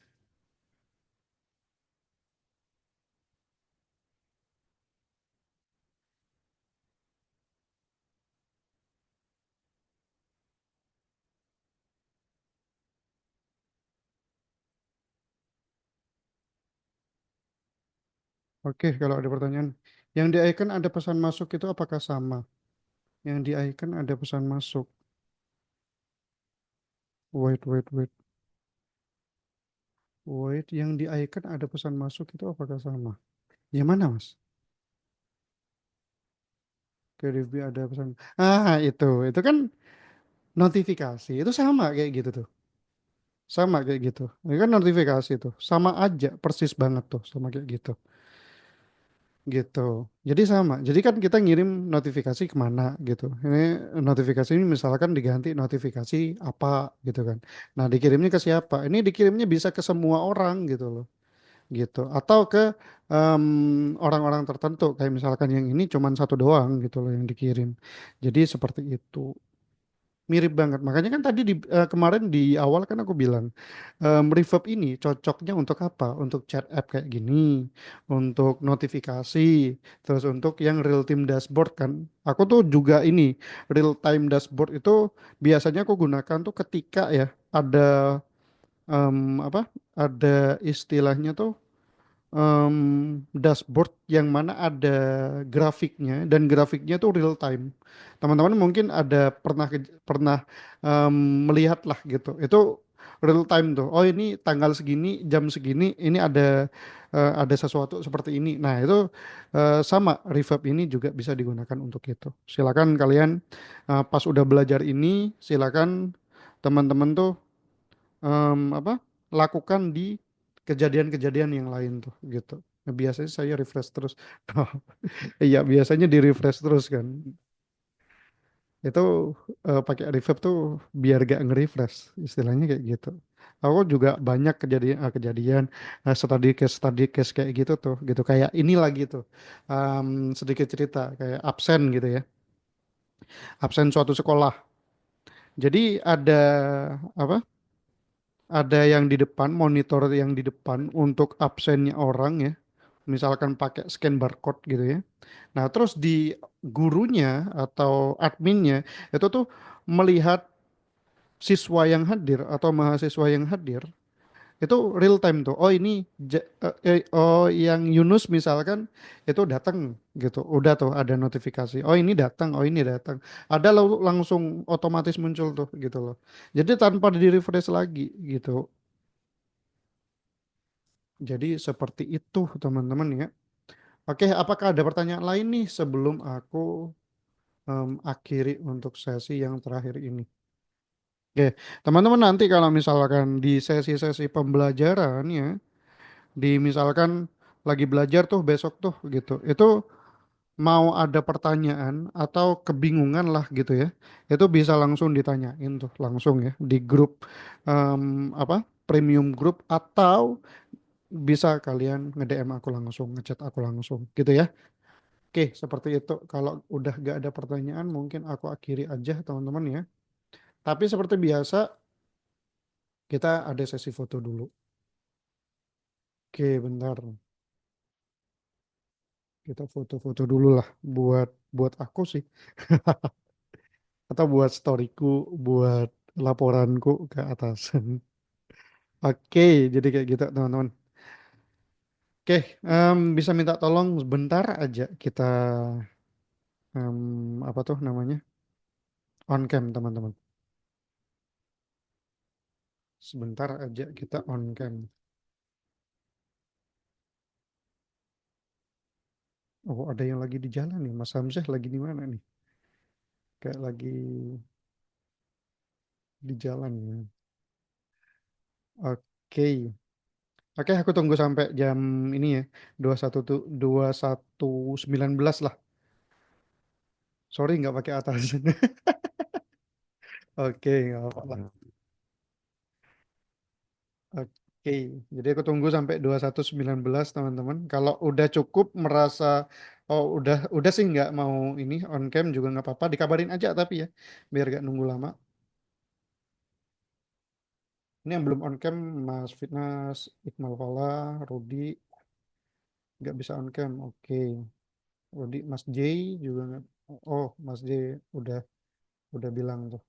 Oke, kalau ada pertanyaan. Yang di icon ada pesan masuk itu apakah sama? Yang di icon ada pesan masuk. Wait, wait, wait. Wait, yang di icon ada pesan masuk itu apakah sama? Yang mana, Mas? KDB ada pesan. Itu kan notifikasi. Itu sama kayak gitu tuh. Sama kayak gitu. Ini kan notifikasi tuh. Sama aja, persis banget tuh sama kayak gitu. Gitu. Jadi sama. Jadi kan kita ngirim notifikasi kemana gitu. Ini notifikasi ini misalkan diganti notifikasi apa gitu kan. Nah, dikirimnya ke siapa? Ini dikirimnya bisa ke semua orang gitu loh. Gitu. Atau ke orang-orang tertentu. Kayak misalkan yang ini cuman satu doang gitu loh yang dikirim. Jadi seperti itu. Mirip banget. Makanya kan tadi kemarin di awal kan aku bilang reverb ini cocoknya untuk apa? Untuk chat app kayak gini, untuk notifikasi, terus untuk yang real time dashboard kan. Aku tuh juga ini real time dashboard itu biasanya aku gunakan tuh ketika ya ada apa? Ada istilahnya tuh dashboard yang mana ada grafiknya dan grafiknya tuh real time. Teman-teman mungkin ada pernah melihat lah gitu. Itu real time tuh. Oh ini tanggal segini, jam segini, ini ada sesuatu seperti ini. Nah itu sama reverb ini juga bisa digunakan untuk itu. Silakan kalian pas udah belajar ini, silakan teman-teman tuh apa lakukan di kejadian-kejadian yang lain tuh gitu. Nah, biasanya saya refresh terus. Iya, biasanya di refresh terus kan. Itu pakai reverb tuh biar gak nge-refresh, istilahnya kayak gitu. Aku juga banyak kejadian study case kayak gitu tuh, gitu kayak ini lagi tuh. Sedikit cerita kayak absen gitu ya, absen suatu sekolah. Jadi ada apa? Ada yang di depan, monitor yang di depan untuk absennya orang ya. Misalkan pakai scan barcode gitu ya. Nah, terus di gurunya atau adminnya itu tuh melihat siswa yang hadir atau mahasiswa yang hadir itu real time tuh. Oh ini oh yang Yunus misalkan itu datang gitu. Udah tuh ada notifikasi. Oh ini datang, oh ini datang. Ada langsung otomatis muncul tuh gitu loh. Jadi tanpa di refresh lagi gitu. Jadi seperti itu teman-teman ya. Oke, apakah ada pertanyaan lain nih sebelum aku akhiri untuk sesi yang terakhir ini? Oke, teman-teman nanti kalau misalkan di sesi-sesi pembelajaran ya, di misalkan lagi belajar tuh besok tuh gitu, itu mau ada pertanyaan atau kebingungan lah gitu ya, itu bisa langsung ditanyain tuh langsung ya di grup em, apa premium group atau bisa kalian nge-DM aku langsung, ngechat aku langsung gitu ya. Oke, seperti itu. Kalau udah gak ada pertanyaan, mungkin aku akhiri aja teman-teman ya. Tapi seperti biasa, kita ada sesi foto dulu. Oke, bentar. Kita foto-foto dulu lah buat buat aku sih. Atau buat storyku, buat laporanku ke atasan. Oke, jadi kayak gitu teman-teman. Oke, bisa minta tolong sebentar aja kita apa tuh namanya on cam teman-teman. Sebentar aja kita on cam. Oh, ada yang lagi di jalan nih. Mas Hamzah lagi di mana nih? Kayak lagi di jalan ya. Oke. Oke, aku tunggu sampai jam ini ya. 21.19 lah. Sorry nggak pakai atasan. Oke, nggak apa-apa. Oke, jadi aku tunggu sampai 21.19 teman-teman. Kalau udah cukup merasa oh udah sih nggak mau ini on cam juga nggak apa-apa. Dikabarin aja tapi ya biar nggak nunggu lama. Ini yang belum on cam Mas Fitnas, Iqmal Fala, Rudi nggak bisa on cam. Oke, Rudi, Mas J juga nggak. Oh, Mas J udah udah bilang tuh.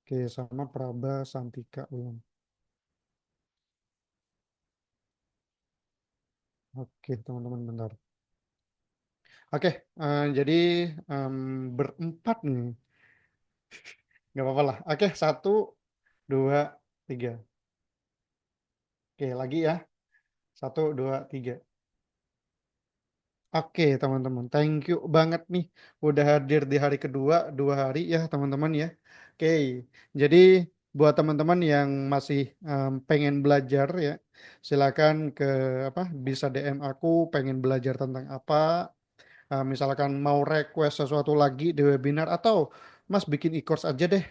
Oke, sama Praba Santika belum. Oke, teman-teman bentar. Oke, jadi em, berempat nih. Nggak apa-apa lah. Oke, satu, dua, tiga. Oke, lagi ya. Satu, dua, tiga. Oke, teman-teman. Thank you banget nih. Udah hadir di hari kedua, 2 hari ya, teman-teman ya. Oke, jadi buat teman-teman yang masih pengen belajar ya, silakan ke apa bisa DM aku pengen belajar tentang apa. Misalkan mau request sesuatu lagi di webinar atau Mas bikin e-course aja deh.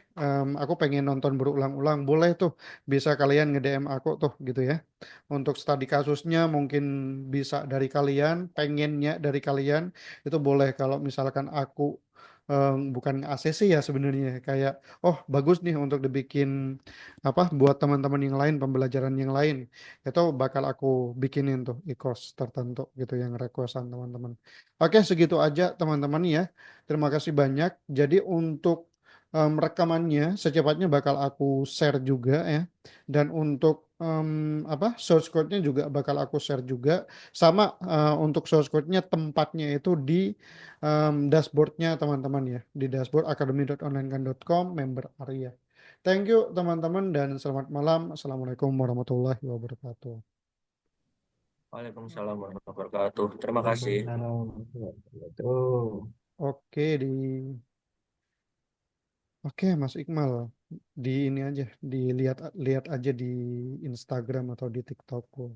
Aku pengen nonton berulang-ulang. Boleh tuh, bisa kalian nge-DM aku tuh gitu ya. Untuk studi kasusnya mungkin bisa dari kalian, pengennya dari kalian itu boleh. Kalau misalkan aku bukan ACC ya sebenarnya kayak oh bagus nih untuk dibikin apa buat teman-teman yang lain pembelajaran yang lain itu bakal aku bikinin tuh e-course tertentu gitu yang requestan teman-teman. Oke, segitu aja teman-teman ya. Terima kasih banyak. Jadi untuk rekamannya secepatnya bakal aku share juga ya. Dan untuk apa source code-nya juga bakal aku share juga. Sama untuk source code-nya tempatnya itu di dashboard-nya teman-teman ya. Di dashboard academy.onlinekan.com member area. Thank you teman-teman dan selamat malam. Assalamualaikum warahmatullahi wabarakatuh. Waalaikumsalam warahmatullahi wabarakatuh. Terima kasih. Tuh. Oke di Oke, Mas Iqmal, di ini aja, dilihat lihat aja di Instagram atau di TikTokku.